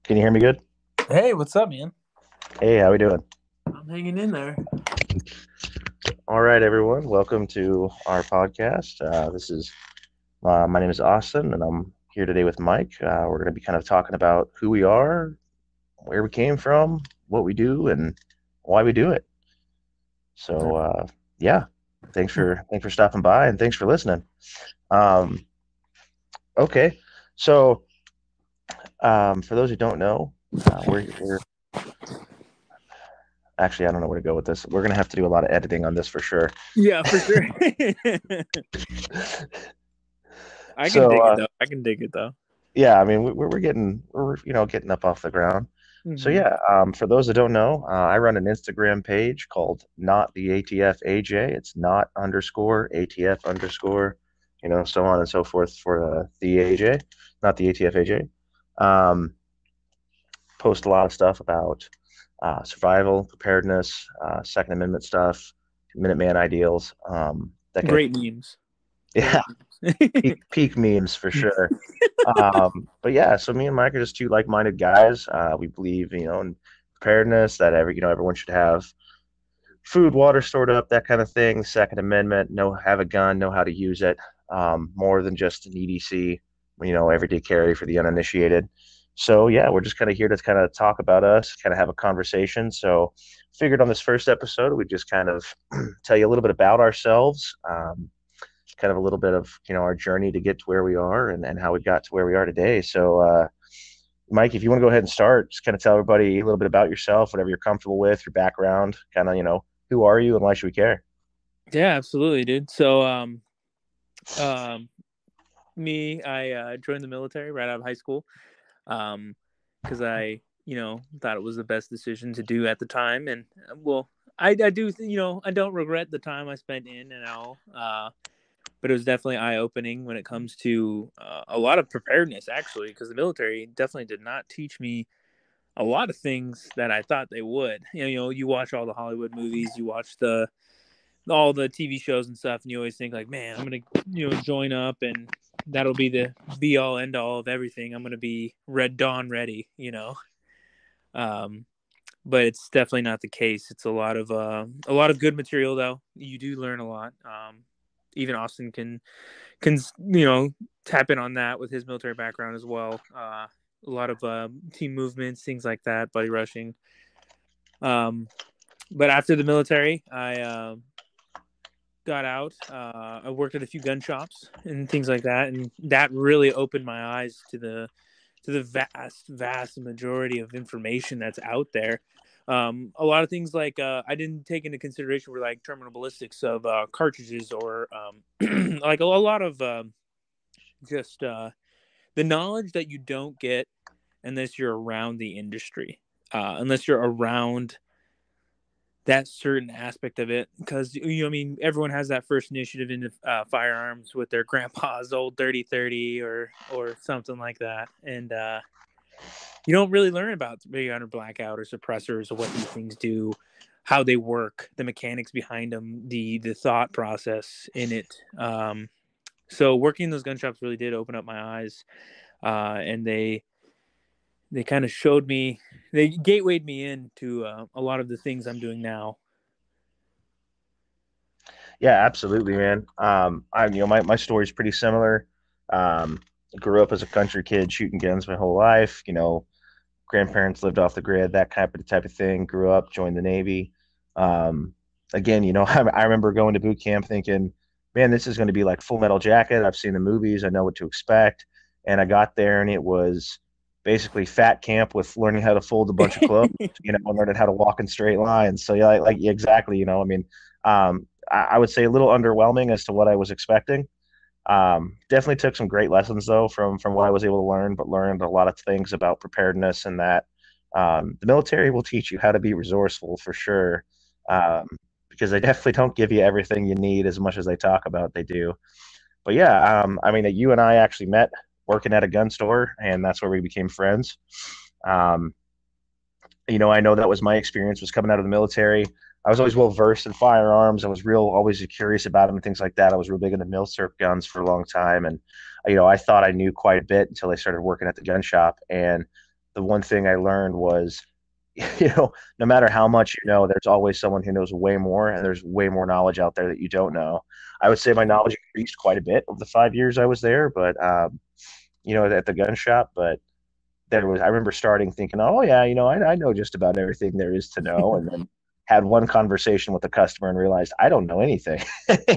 Can you hear me good? Hey, what's up, man? Hey, how we doing? I'm hanging in there. All right, everyone. Welcome to our podcast. This is My name is Austin, and I'm here today with Mike. We're going to be kind of talking about who we are, where we came from, what we do, and why we do it. So, yeah, thanks for stopping by, and thanks for listening. Um, okay, so for those who don't know, we're actually I don't know where to go with this. We're going to have to do a lot of editing on this for sure. Yeah, for sure. I can So, dig it though. I can dig it though. yeah, I mean, we're getting up off the ground. So Hmm. yeah, for those that don't know, I run an Instagram page called Not the ATF AJ. It's not underscore ATF underscore, so on and so forth for the AJ, not the ATF AJ. Um, Post a lot of stuff about survival, preparedness, Second Amendment stuff, Minuteman ideals, that kind of Great memes. yeah, Great memes. peak memes for sure. But yeah, so me and Mike are just two like-minded guys. We believe, in preparedness that everyone should have food, water stored up, that kind of thing. Second Amendment, know have a gun, know how to use it, more than just an EDC, everyday carry for the uninitiated. So yeah, we're just kind of here to kind of talk about us, kind of have a conversation. So figured on this first episode, we'd just kind of tell you a little bit about ourselves, kind of a little bit of our journey to get to where we are and how we got to where we are today. So Mike, if you want to go ahead and start, just kind of tell everybody a little bit about yourself, whatever you're comfortable with, your background, kind of who are you and why should we care? Yeah, absolutely, dude. Um, Me, I joined the military right out of high school, because I thought it was the best decision to do at the time, and well, I do, I don't regret the time I spent in and out. But it was definitely eye opening when it comes to a lot of preparedness, actually, because the military definitely did not teach me a lot of things that I thought they would. You watch all the Hollywood movies, you watch all the TV shows and stuff, and you always think like, man, I'm gonna join up and that'll be the be all end all of everything. I'm gonna be Red Dawn ready. Um, but it's definitely not the case. It's a lot of good material though. You do learn a lot. Even Austin can tap in on that with his military background as well. A lot of team movements, things like that, buddy rushing. Um, but after the military, I got out. I worked at a few gun shops and things like that, and that really opened my eyes to the vast majority of information that's out there. A lot of things like I didn't take into consideration were like terminal ballistics of cartridges or like a lot of just the knowledge that you don't get unless you're around the industry, unless you're around that certain aspect of it. Because I mean, everyone has that first initiative into firearms with their grandpa's old 30-30 or something like that, and you don't really learn about big under blackout or suppressors or what these things do, how they work, the mechanics behind them, the thought process in it. So working in those gun shops really did open up my eyes, and they kind of showed me, they gatewayed me into a lot of the things I'm doing now. Yeah, absolutely, man. My story's pretty similar. Um, Grew up as a country kid shooting guns my whole life. Grandparents lived off the grid, that type of thing. Grew up, joined the Navy. Um, Again, I remember going to boot camp thinking, man, this is going to be like Full Metal Jacket. I've seen the movies, I know what to expect. And I got there and it was basically fat camp with learning how to fold a bunch of clothes, and learning how to walk in straight lines. So yeah, like exactly, I mean, I would say a little underwhelming as to what I was expecting. Definitely took some great lessons though from what I was able to learn, but learned a lot of things about preparedness and that the military will teach you how to be resourceful for sure. Um, because they definitely don't give you everything you need as much as they talk about they do. But yeah, I mean, you and I actually met working at a gun store, and that's where we became friends. Um, I know that was my experience was coming out of the military. I was always well versed in firearms. I was always curious about them and things like that. I was real big into milsurp guns for a long time, and I thought I knew quite a bit until I started working at the gun shop. And the one thing I learned was, no matter how much you know, there's always someone who knows way more, and there's way more knowledge out there that you don't know. I would say my Mhm. knowledge increased quite a bit over the 5 years I was there, but at the gun shop. But I remember starting thinking, oh yeah, I know just about everything there is to know, and then had one conversation with the customer and realized I don't know anything.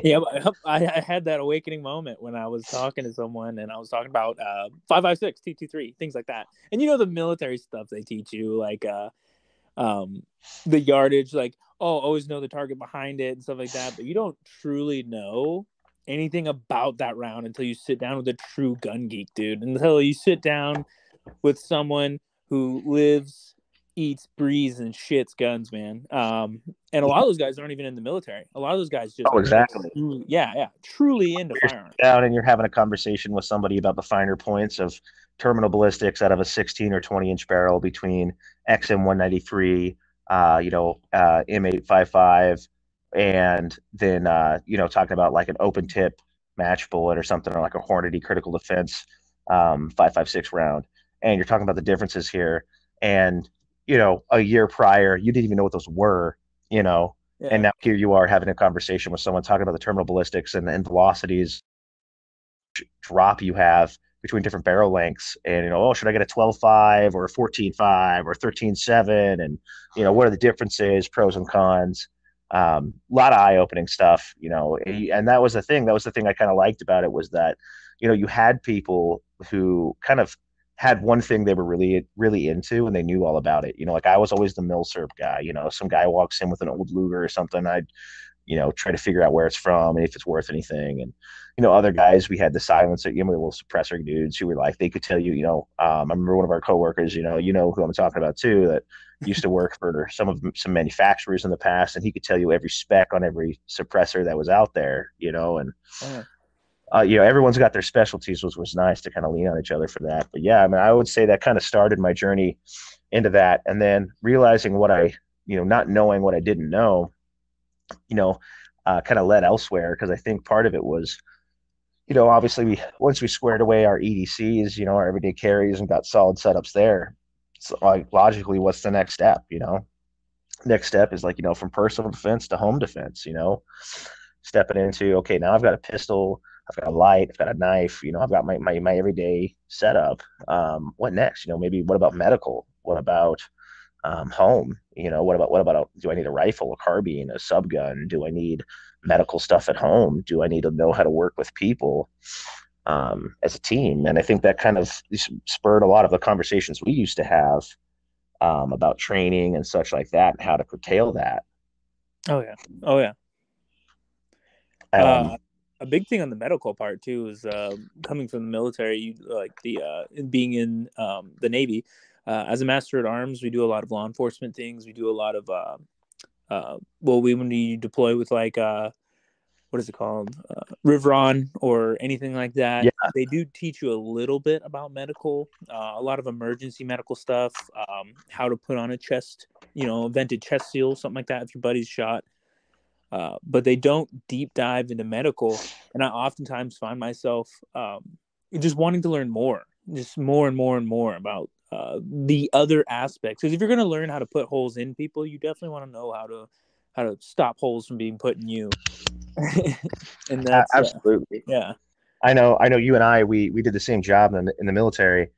Yeah, I had that awakening moment when I was talking to someone and I was talking about 5.56 T23 things like that. And the military stuff they teach you, like um, the yardage, like, oh, always know the target behind it and stuff like that. But you don't truly know anything about that round until you sit down with a true gun geek, dude. Until you sit down with someone who lives, eats, breathes, and shits guns, man. And a lot of those guys aren't even in the military. A lot of those guys just Oh, are exactly. truly, yeah, yeah, truly into You're firearms. down and you're having a conversation with somebody about the finer points of terminal ballistics out of a 16 or 20-inch barrel between XM 193, M855, and then talking about like an open tip match bullet or something, or like a Hornady critical defense 5.56 round, and you're talking about the differences here. And a year prior, you didn't even know what those were. You know, and Yeah. now here you are having a conversation with someone talking about the terminal ballistics and velocities drop you have between different barrel lengths, and oh, should I get a 12.5 or a 14.5 or 13.7, and what are the differences, pros and cons. A lot of eye-opening stuff, and that was the thing I kind of liked about it, was that you had people who kind of had one thing they were really really into, and they knew all about it. Like I was always the milsurp guy. Some guy walks in with an old Luger or something, I'd try to figure out where it's from and if it's worth anything. And, other guys, we had the silencer, the little suppressor dudes who were like, they could tell you, I remember one of our coworkers, who I'm talking about too, that used to work for some manufacturers in the past, and he could tell you every spec on every suppressor that was out there, and Oh, everyone's got their specialties, which was nice to kind of lean on each other for that. But yeah, I mean, I would say that kind of started my journey into that, and then realizing not knowing what I didn't know, you know, kind of led elsewhere, because I think part of it was, obviously once we squared away our EDCs, our everyday carries, and got solid setups there. So like logically, what's the next step? Next step is like, from personal defense to home defense, stepping into, okay, now I've got a pistol, I've got a light, I've got a knife, I've got my everyday setup. What next? Maybe what about medical? What about home? What about do I need a rifle, a carbine, a subgun? Do I need medical stuff at home? Do I need to know how to work with people as a team? And I think that kind of spurred a lot of the conversations we used to have about training and such like that, and how to curtail that. oh yeah, oh yeah. Um, Uh, a big thing on the medical part too is coming from the military. You like the being in the Navy. As a master at arms, we do a lot of law enforcement things. We do a lot of when you deploy with like what is it called, Rivron or anything like that. yeah, They do teach you a little bit about medical, a lot of emergency medical stuff, how to put on a chest, vented chest seal, something like that if your buddy's shot. But they don't deep dive into medical, and I oftentimes find myself just wanting to learn more, just more and more and more about the other aspects. Because if you're going to learn how to put holes in people, you definitely want to know how to stop holes from being put in you. And that's absolutely. yeah. I know. You and I, we did the same job in the military.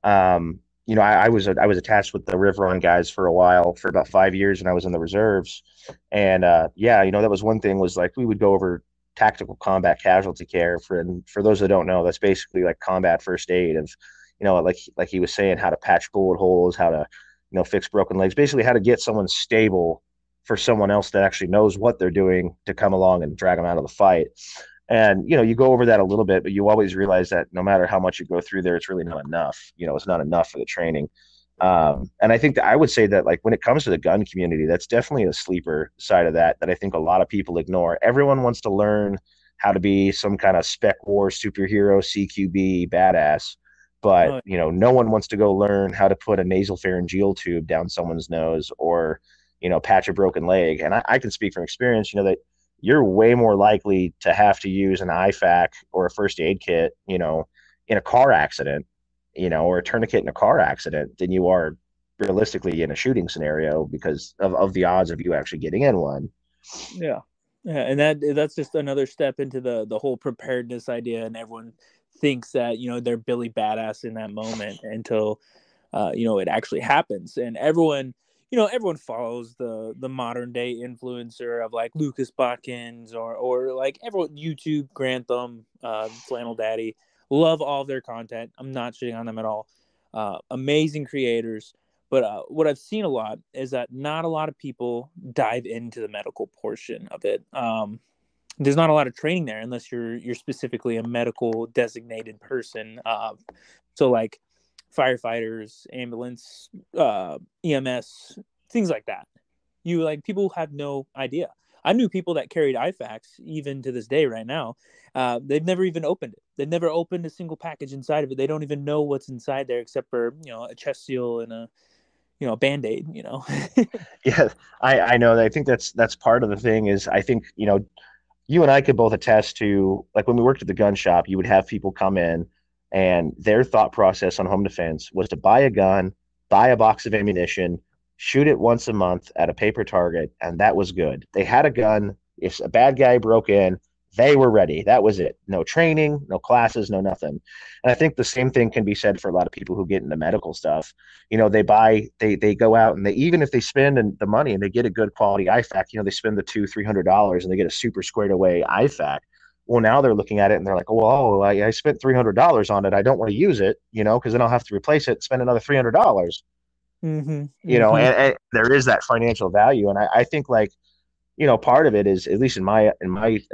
I was attached with the Riveron guys for a while, for about 5 years, and I was in the reserves. And yeah, that was one thing, was like we would go over tactical combat casualty care. And for those that don't know, that's basically like combat first aid of, like he was saying, how to patch bullet holes, how to fix broken legs, basically how to get someone stable for someone else that actually knows what they're doing to come along and drag them out of the fight. And you go over that a little bit, but you always realize that no matter how much you go through there, it's really not enough. It's not enough for the training. And I think that I would say that, like, when it comes to the gun community, that's definitely a sleeper side of that I think a lot of people ignore. Everyone wants to learn how to be some kind of spec war superhero, CQB badass, but Oh, no one wants to go learn how to put a nasal pharyngeal tube down someone's nose, or patch a broken leg. And I can speak from experience, that you're way more likely to have to use an IFAC or a first aid kit, in a car accident, or a tourniquet in a car accident than you are realistically in a shooting scenario because of the odds of you actually getting in one. Yeah. Yeah, and that's just another step into the whole preparedness idea, and everyone thinks that they're Billy Badass in that moment until it actually happens, and everyone follows the modern day influencer of like Lucas Botkins or like everyone YouTube Grantham, Flannel Daddy, love all their content. I'm not shitting on them at all. Amazing creators. But what I've seen a lot is that not a lot of people dive into the medical portion of it. There's not a lot of training there unless you're specifically a medical designated person. So like firefighters, ambulance, EMS, things like that. People have no idea. I knew people that carried IFAKs even to this day right now. They've never even opened it. They've never opened a single package inside of it. They don't even know what's inside there except for, a chest seal and a Band-Aid, Yeah, I know that. I think that's part of the thing is I think, you and I could both attest to, like, when we worked at the gun shop, you would have people come in and their thought process on home defense was to buy a gun, buy a box of ammunition, shoot it once a month at a paper target, and that was good. They had a gun. If a bad guy broke in, they were ready. That was it. No training, no classes, no nothing. And I think the same thing can be said for a lot of people who get into medical stuff. They go out and they, even if they spend the money and they get a good quality IFAK, they spend the $200-300 and they get a super squared away IFAK. Well, now they're looking at it and they're like, well, I spent $300 on it. I don't want to use it, because then I'll have to replace it, spend another $300. Mm-hmm. Mm-hmm. And there is that financial value. And I think, like, part of it is, at least in my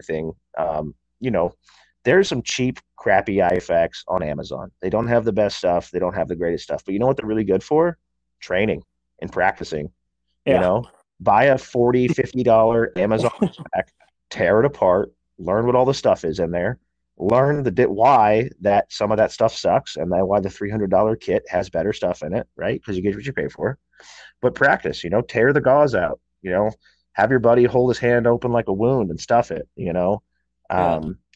thing, there's some cheap, crappy IFAKs on Amazon. They don't have the best stuff. They don't have the greatest stuff. But you know what they're really good for? Training and practicing. You Yeah. know, buy a $40-50 Amazon pack, tear it apart, learn what all the stuff is in there, learn why that some of that stuff sucks, and then why the $300 kit has better stuff in it, right? Because you get what you pay for. But practice, tear the gauze out, have your buddy hold his hand open like a wound and stuff it, Yeah.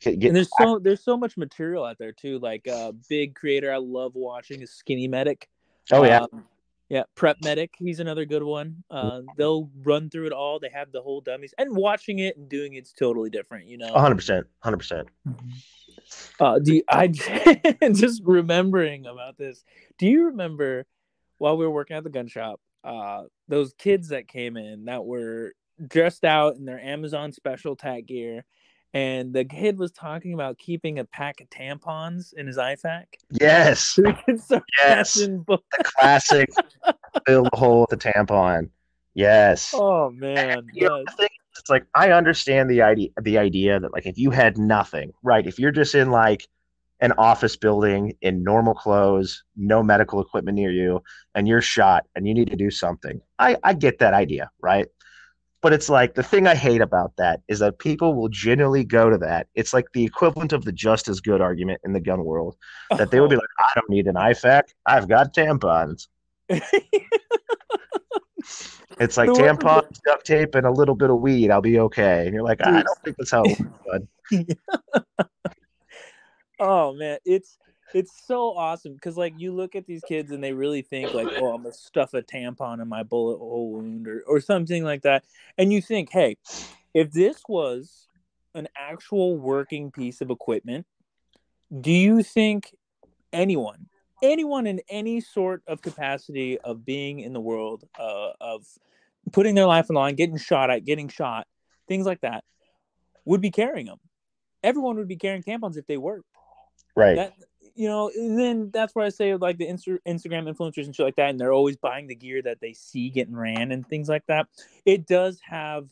get And there's so much material out there too. Like big creator I love watching is Skinny Medic. oh yeah, Yeah, Prep Medic, he's another good one. They'll run through it all. They have the whole dummies, and watching it and doing it's totally different. 100%. I just remembering about this. Do you remember while we were working at the gun shop, those kids that came in that were dressed out in their Amazon special tag gear, and the kid was talking about keeping a pack of tampons in his IFAK Yes, so he can start yes, catching bugs. the classic fill the hole with the tampon. Yes. Oh man, The thing is, it's like, I understand the idea that, like, if you had nothing, right? If you're just in like an office building in normal clothes, no medical equipment near you, and you're shot and you need to do something, I get that idea, right? But it's like, the thing I hate about that is that people will genuinely go to that. It's like the equivalent of the just as good argument in the gun world, that they would be oh. like, I don't need an IFAK. I've got tampons. It's like The one tampons, duct tape, and a little bit of weed. I'll be okay. And you're like, I dude. don't think that's how it works, bud. Oh man, it's so awesome because like you look at these kids and they really think like, oh, I'm gonna stuff a tampon in my bullet hole wound or something like that, and you think, hey, if this was an actual working piece of equipment, do you think anyone in any sort of capacity of being in the world, of putting their life on the line, getting shot, things like that, would be carrying them? Everyone would be carrying tampons if they worked. Right. That and then that's where I say like the Instagram influencers and shit like that, and they're always buying the gear that they see getting ran and things like that. It does have.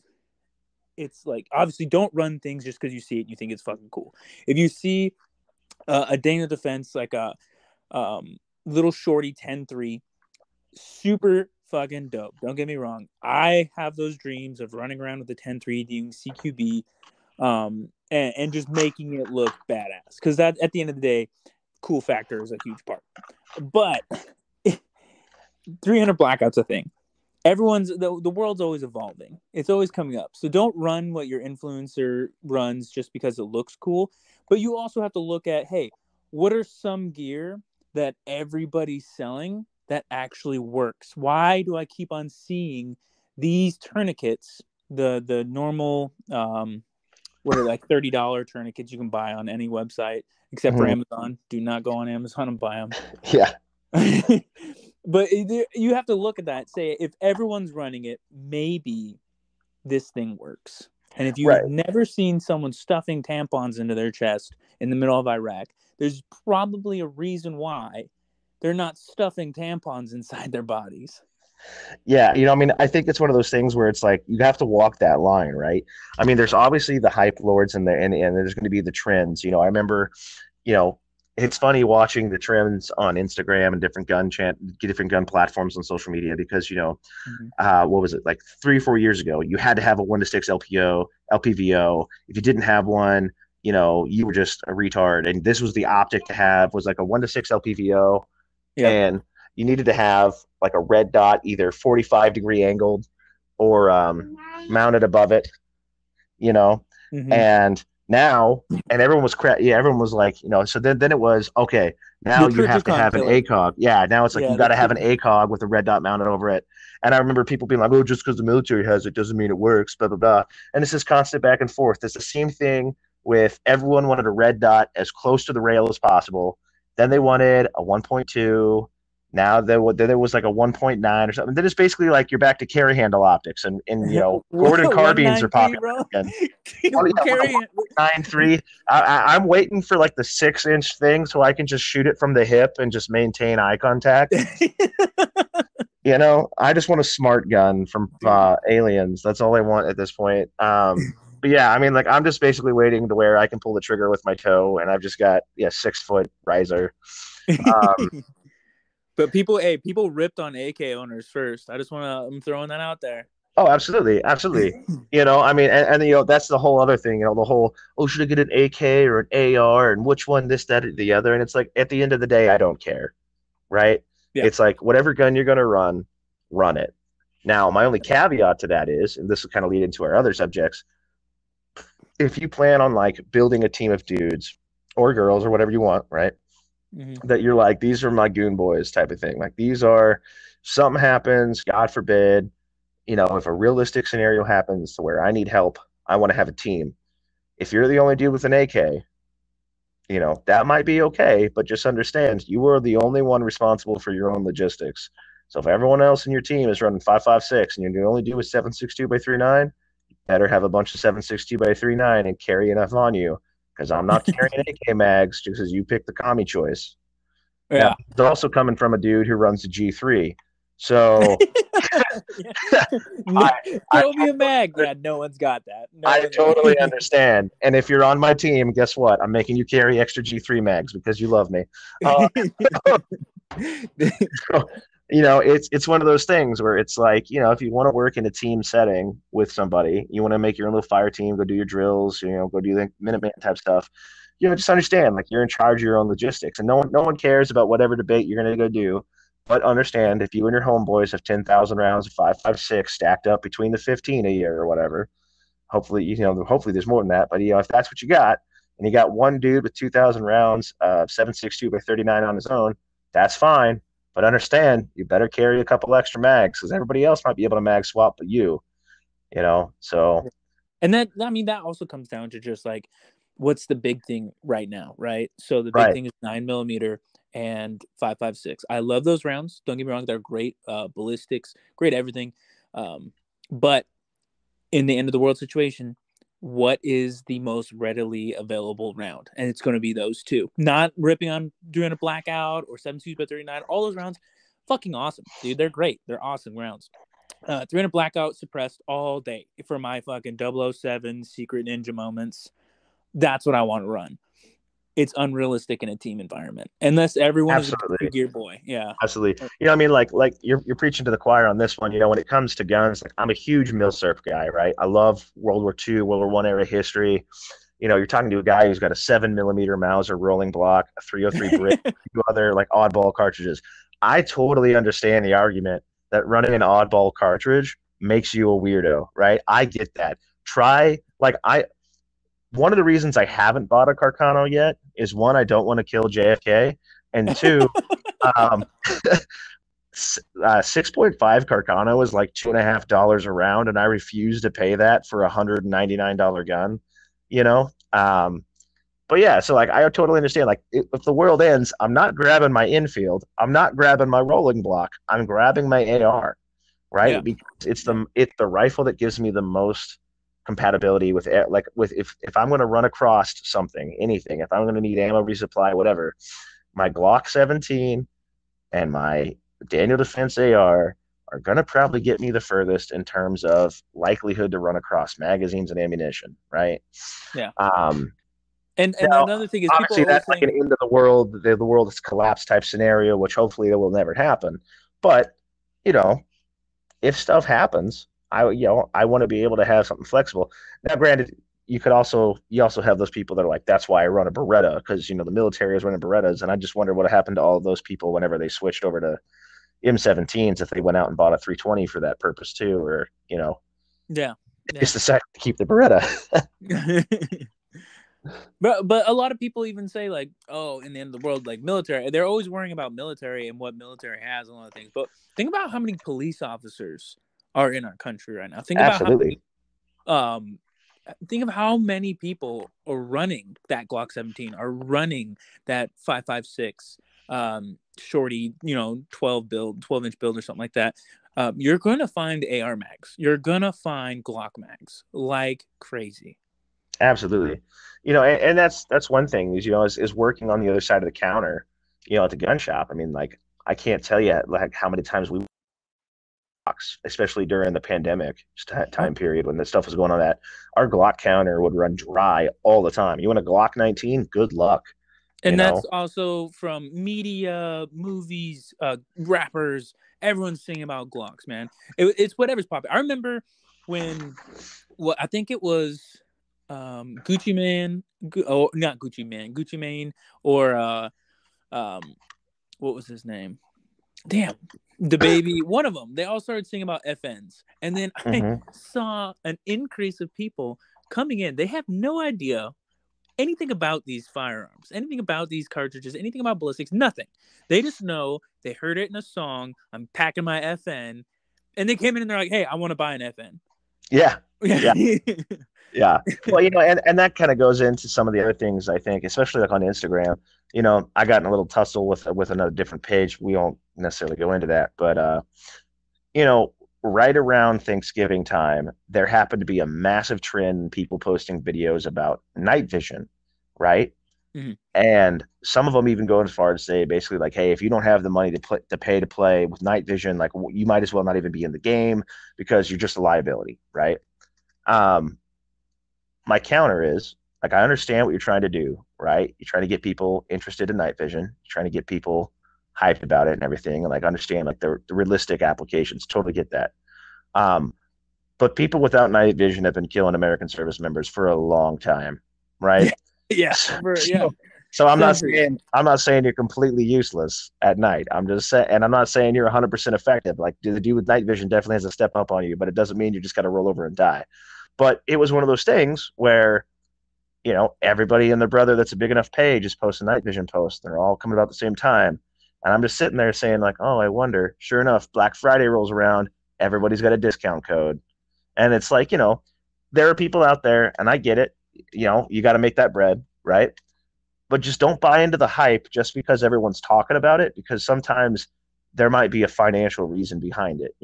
It's like, obviously don't run things just because you see it and you think it's fucking cool. If you see a Dana Defense like a little shorty 10-3, super fucking dope. Don't get me wrong. I have those dreams of running around with the 10-3 doing CQB, and just making it look badass. Because that, at the end of the day, cool factor is a huge part. But 300 blackout's a thing. The world's always evolving. It's always coming up. So don't run what your influencer runs just because it looks cool. But you also have to look at, hey, what are some gear that everybody's selling that actually works? Why do I keep on seeing these tourniquets, the normal what are like $30 tourniquets you can buy on any website except for Mhm. Amazon? Do not go on Amazon and buy them. Yeah. But you have to look at that. Say if everyone's running it, maybe this thing works. And if you've Right. never seen someone stuffing tampons into their chest in the middle of Iraq, there's probably a reason why they're not stuffing tampons inside their bodies. Yeah, I mean, I think it's one of those things where it's like you have to walk that line, right? I mean, there's obviously the hype lords and and there's going to be the trends. I remember, you know, it's funny watching the trends on Instagram and different gun platforms on social media because Mm-hmm. what was it, like 3 or 4 years ago? You had to have a 1 to 6 LPO, LPVO. If you didn't have one, you were just a retard. And this was the optic to have, was like a 1 to 6 LPVO, Yep. and you needed to have like a red dot either 45-degree angled or mounted above it, you know. Mm-hmm. And now, and everyone was everyone was like, so then it was okay. Now The you have to trypticon have an killer. ACOG. Yeah, now it's like you Yeah, got the to have an trypticon. ACOG with a red dot mounted over it. And I remember people being like, "Oh, just because the military has it doesn't mean it works." Blah blah blah. And it's this constant back and forth. It's the same thing with everyone wanted a red dot as close to the rail as possible. Then they wanted a 1.2. Now there was like a 1.9 or something. Then it's basically like you're back to carry handle optics, and Gordon carbines are 193, popular bro. again. Oh yeah, Carrying. 1.93. I'm waiting for like the 6-inch thing so I can just shoot it from the hip and just maintain eye contact. I just want a smart gun from Dude. Aliens. That's all I want at this point. But yeah, I mean, like I'm just basically waiting to where I can pull the trigger with my toe, and I've just got 6 foot riser. Um, But people ripped on AK owners first. I'm throwing that out there. Oh, absolutely, absolutely. I mean, and that's the whole other thing. The whole, oh, should I get an AK or an AR, and which one, this, that, or the other? And it's like at the end of the day, I don't care, right? Yeah. It's like whatever gun you're gonna run it. Now, my only caveat to that is, and this will kind of lead into our other subjects, if you plan on like building a team of dudes or girls or whatever you want, right? Mm-hmm. That you're like, these are my goon boys type of thing. Like these are, something happens, God forbid, if a realistic scenario happens to where I need help, I want to have a team. If you're the only dude with an AK, that might be okay, but just understand you are the only one responsible for your own logistics. So if everyone else in your team is running 5.56 and you're the only dude with 7.62 by 3.9, you better have a bunch of 7.62 by 3.9 and carry enough on you because I'm not carrying AK mags just because you picked the commie choice. Now, Yeah. it's also coming from a dude who runs a G3. So No, I, I throw me a mag. Yeah, no one's got that. No I one's totally understand. And if you're on my team, guess what? I'm making you carry extra G3 mags because you love me. Uh, so, it's one of those things where it's like, if you want to work in a team setting with somebody, you want to make your own little fire team, go do your drills, go do the Minuteman type stuff. Just understand like you're in charge of your own logistics, and no one cares about whatever debate you're going to go do. But understand if you and your homeboys have 10,000 rounds of 5.56 stacked up between the 15 a year or whatever, hopefully there's more than that. But if that's what you got, and you got one dude with 2,000 rounds of 7.62 by 39 on his own, that's fine. But understand, you better carry a couple extra mags because everybody else might be able to mag swap, but you. So And that also comes down to just like, what's the big thing right now, right? So the big right, thing is 9mm and 5.56. I love those rounds. Don't get me wrong; they're great ballistics, great everything. But in the end of the world situation, what is the most readily available round? And it's going to be those two. Not ripping on doing a blackout or 7.2 by 39. All those rounds, fucking awesome, dude. They're great. They're awesome rounds. 300 blackout suppressed all day for my fucking 007 secret ninja moments. That's what I want to run. It's unrealistic in a team environment unless everyone is a absolutely. gear boy. Yeah. Absolutely. I mean, like you're preaching to the choir on this one. When it comes to guns, like I'm a huge Milsurp guy, right? I love World War II, World War One era history. You're talking to a guy who's got a 7mm Mauser rolling block, a 303 Brit, two other like oddball cartridges. I totally understand the argument that running an oddball cartridge makes you a weirdo, right? I get that. Try like I One of the reasons I haven't bought a Carcano yet is one, I don't want to kill JFK, and two, um, 6.5 Carcano was like $2.50 a round, and I refused to pay that for $199 gun. You know, but yeah, so like I totally understand. Like if the world ends, I'm not grabbing my infield. I'm not grabbing my rolling block. I'm grabbing my AR, Yeah. right? Because Yeah. it's the rifle that gives me the most compatibility with like with if I'm going to run across something, anything, if I'm going to need ammo resupply, whatever, my Glock 17 and my Daniel Defense AR are going to probably get me the furthest in terms of likelihood to run across magazines and ammunition, right? Yeah. Um, And Now, another thing is people are obviously, always that's like an saying, end of the world is collapsed type scenario, which hopefully that will never happen. But you know, if stuff happens, I want to be able to have something flexible. Now, granted, you also have those people that are like, that's why I run a Beretta because the military is running Berettas, and I just wonder what happened to all of those people whenever they switched over to M17s if they went out and bought a 320 for that purpose too, or yeah, yeah. just decided to keep the Beretta. But a lot of people even say like, oh, in the end of the world, like military, they're always worrying about military and what military has and all the things. But think about how many police officers are in our country right now. Absolutely, Um, think of how many people are running that Glock 17, are running that 5.56 shorty, 12 inch build or something like that. You're gonna find AR mags. You're gonna find Glock mags like crazy. absolutely. And that's one thing is working on the other side of the counter, at the gun shop. I mean, like I can't tell you like how many times we box, especially during the pandemic Oh, time period when this stuff was going on. That our Glock counter would run dry all the time. You want a Glock 19? Good luck. You and that's know? also from media, movies, rappers. Everyone's singing about Glocks, man. It's whatever's popular. I remember when, well, I think it was Gucci Man, oh, not Gucci Man, Gucci Mane, or um, what was his name? Damn, the baby. One of them. They all started singing about FNs, and then I Mm-hmm. saw an increase of people coming in. They have no idea anything about these firearms, anything about these cartridges, anything about ballistics, nothing. They just know they heard it in a song. I'm packing my FN, and they came in and they're like, "Hey, I want to buy an FN." Yeah. Yeah. Yeah, Yeah. Well, and that kind of goes into some of the other things I think, especially like on Instagram. I got in a little tussle with another different page. We won't necessarily go into that, but you know, right around Thanksgiving time, there happened to be a massive trend in people posting videos about night vision, right? Mhm. And some of them even go as far as say basically like, hey, if you don't have the money to pay to play with night vision, like you might as well not even be in the game because you're just a liability, right? Um, my counter is like I understand what you're trying to do, right? You're trying to get people interested in night vision, you're trying to get people hyped about it and everything, and like understand like the realistic applications. Totally get that. Um, but people without night vision have been killing American service members for a long time, right? Yeah, yeah, So centuries. I'm not saying you're completely useless at night. I'm just saying, and I'm not saying you're 100% effective. Like the dude with night vision definitely has to step up on you, but it doesn't mean you just got to roll over and die. But it was one of those things where everybody and their brother that's a big enough page is posting night vision posts. They're all coming about the same time. And I'm just sitting there saying, like, oh, I wonder. Sure enough, Black Friday rolls around. Everybody's got a discount code. And it's like, there are people out there, and I get it. You got to make that bread, right? But just don't buy into the hype just because everyone's talking about it, because sometimes there might be a financial reason behind it.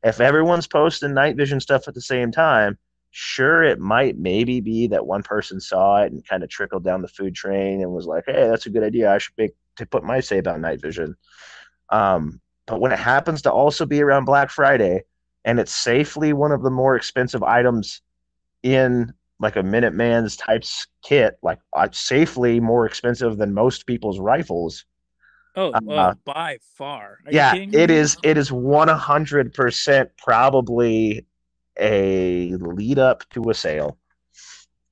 If everyone's posting night vision stuff at the same time, sure, it might maybe be that one person saw it and kind of trickled down the food train and was like, hey, that's a good idea. I should make to put my say about night vision. But when it happens to also be around Black Friday and it's safely one of the more expensive items in like a Minuteman's types kit, like safely more expensive than most people's rifles. Oh, Uh, by far. Are you yeah, kidding it me? is. It is 100% probably a lead up to a sale.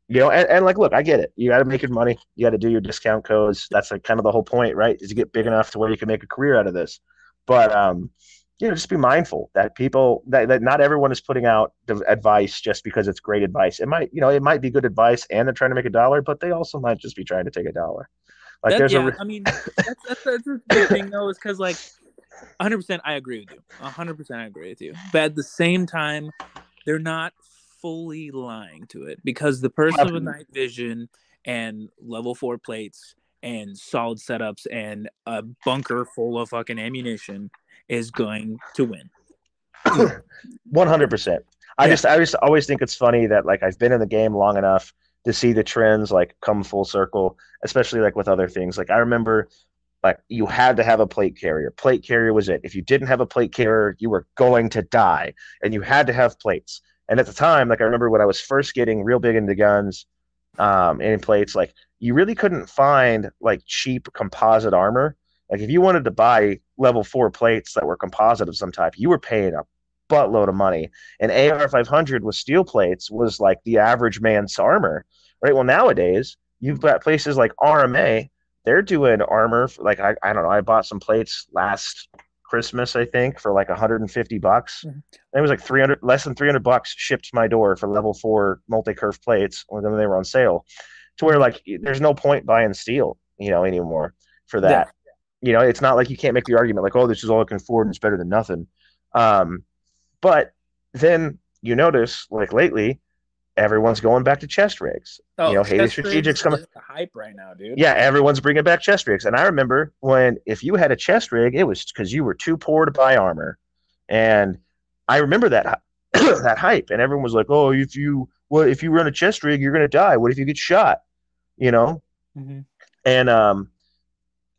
And like, look, I get it. You got to make your money. You got to do your discount codes. That's like kind of the whole point, right? Is to get big Yeah. enough to where you can make a career out of this. But just be mindful that people that not everyone is putting out advice just because it's great advice. It might be good advice and they're trying to make a dollar, but they also might just be trying to take a dollar. Like there's I mean, that's a big thing though, is because like 100% I agree with you. 100% I agree with you. But at the same time, they're not fully lying to it, because the person with night vision and level 4 plates and solid setups and a bunker full of fucking ammunition is going to win. 100%. Yeah. I just always think it's funny that like I've been in the game long enough to see the trends like come full circle, especially like with other things. Like I remember like you had to have a plate carrier. Plate carrier was it. If you didn't have a plate carrier, you were going to die, and you had to have plates. And at the time, like I remember when I was first getting real big into guns, and plates, like you really couldn't find like cheap composite armor. Like if you wanted to buy level 4 plates that were composite of some type, you were paying a buttload of money. And AR 500 with steel plates was like the average man's armor, right? Well, nowadays you've got places like RMA. They're doing armor for, like I don't know. I bought some plates last Christmas, I think, for like $150. Mm-hmm. It was like 300, less than $300 shipped to my door for level 4 multi-curve plates when they were on sale. To where like there's no point buying steel, anymore for Yeah. that. It's not like you can't make the argument like, oh, this is all I can afford and it's better than nothing. Um, but then you notice like lately, everyone's going back to chest rigs. Oh, Haiti chest Strategics rigs coming. is the hype right now, dude. Yeah, everyone's bringing back chest rigs. And I remember when if you had a chest rig, it was because you were too poor to buy armor. And I remember that that hype, and everyone was like, "Oh, if you run a chest rig, you're gonna die. What if you get shot?" You know. Mm-hmm. And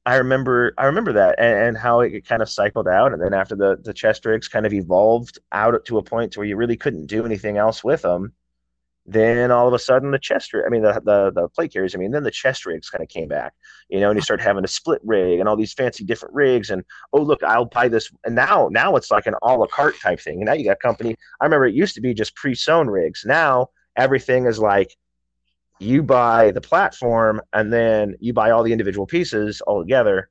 I remember that, and how it kind of cycled out, and then after the chest rigs kind of evolved out to a point to where you really couldn't do anything else with them. Then all of a sudden the plate carriers, then the chest rigs kind of came back, and you start having a split rig and all these fancy different rigs, and oh look, I'll buy this, and now it's like an a la carte type thing. And now you got company. I remember it used to be just pre-sewn rigs. Now everything is like you buy the platform and then you buy all the individual pieces all together,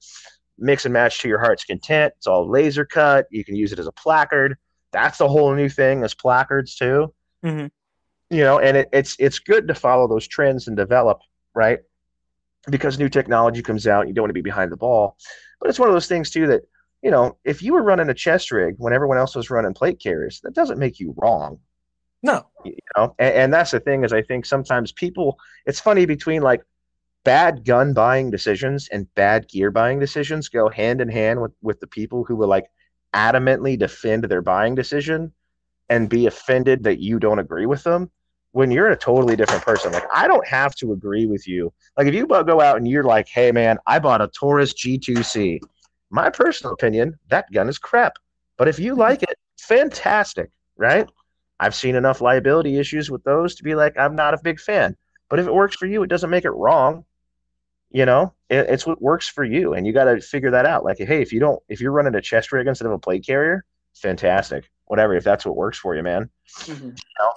mix and match to your heart's content. It's all laser cut. You can use it as a placard. That's a whole new thing as placards too. Mm-hmm. And it's good to follow those trends and develop, right? Because new technology comes out, you don't want to be behind the ball. But it's one of those things too that, if you were running a chest rig when everyone else was running plate carriers, that doesn't make you wrong. No. And that's the thing is I think sometimes people, it's funny between like bad gun buying decisions and bad gear buying decisions go hand in hand with the people who will like adamantly defend their buying decision and be offended that you don't agree with them when you're a totally different person. Like, I don't have to agree with you. Like, if you go out and you're like, hey, man, I bought a Taurus G2C. My personal opinion, that gun is crap. But if you like it, fantastic, right? I've seen enough liability issues with those to be like, I'm not a big fan. But if it works for you, it doesn't make it wrong. It's what works for you. And you got to figure that out. Like, hey, if you're running a chest rig instead of a plate carrier, fantastic. Whatever, if that's what works for you, man. Mm-hmm.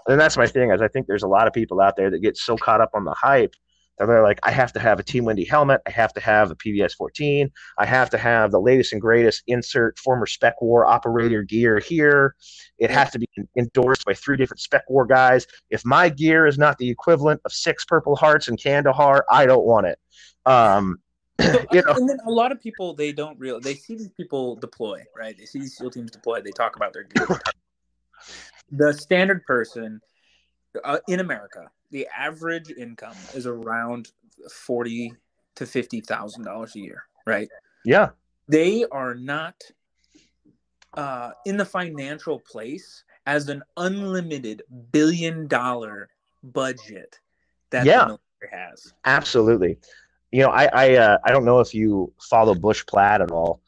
And that's my thing is I think there's a lot of people out there that get so caught up on the hype that they're like, I have to have a Team Wendy helmet. I have to have a PVS 14. I have to have the latest and greatest insert former Spec War operator gear here. It has to be endorsed by 3 different Spec War guys. If my gear is not the equivalent of 6 Purple Hearts in Kandahar, I don't want it. So, and then a lot of people, they don't realize, they see these people deploy, right? They see these SEAL teams deploy. They talk about their gear. The standard person in America, the average income is around $40,000 to $50,000 a year, right? Yeah. They are not in the financial place as an unlimited $1 billion budget that the military has. Absolutely. I don't know if you follow Bush Platt at all.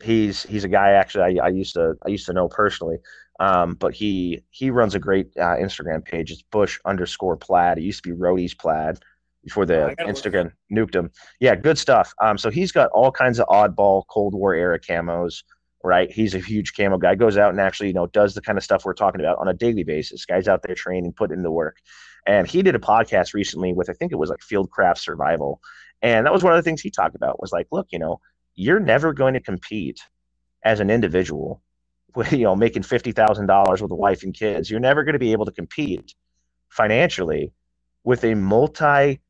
He's a guy actually I used to know personally. But he runs a great Instagram page. It's Bush_Plaid. It used to be Roadies Plaid before the Instagram nuked him. Yeah, good stuff. So he's got all kinds of oddball Cold War era camos, right? He's a huge camo guy. Goes out and actually, does the kind of stuff we're talking about on a daily basis. Guys out there training, putting in the work. And he did a podcast recently with, I think it was like Fieldcraft Survival. And that was one of the things he talked about was like, look, you're never going to compete as an individual with, making $50,000 with a wife and kids. You're never going to be able to compete financially with a multi,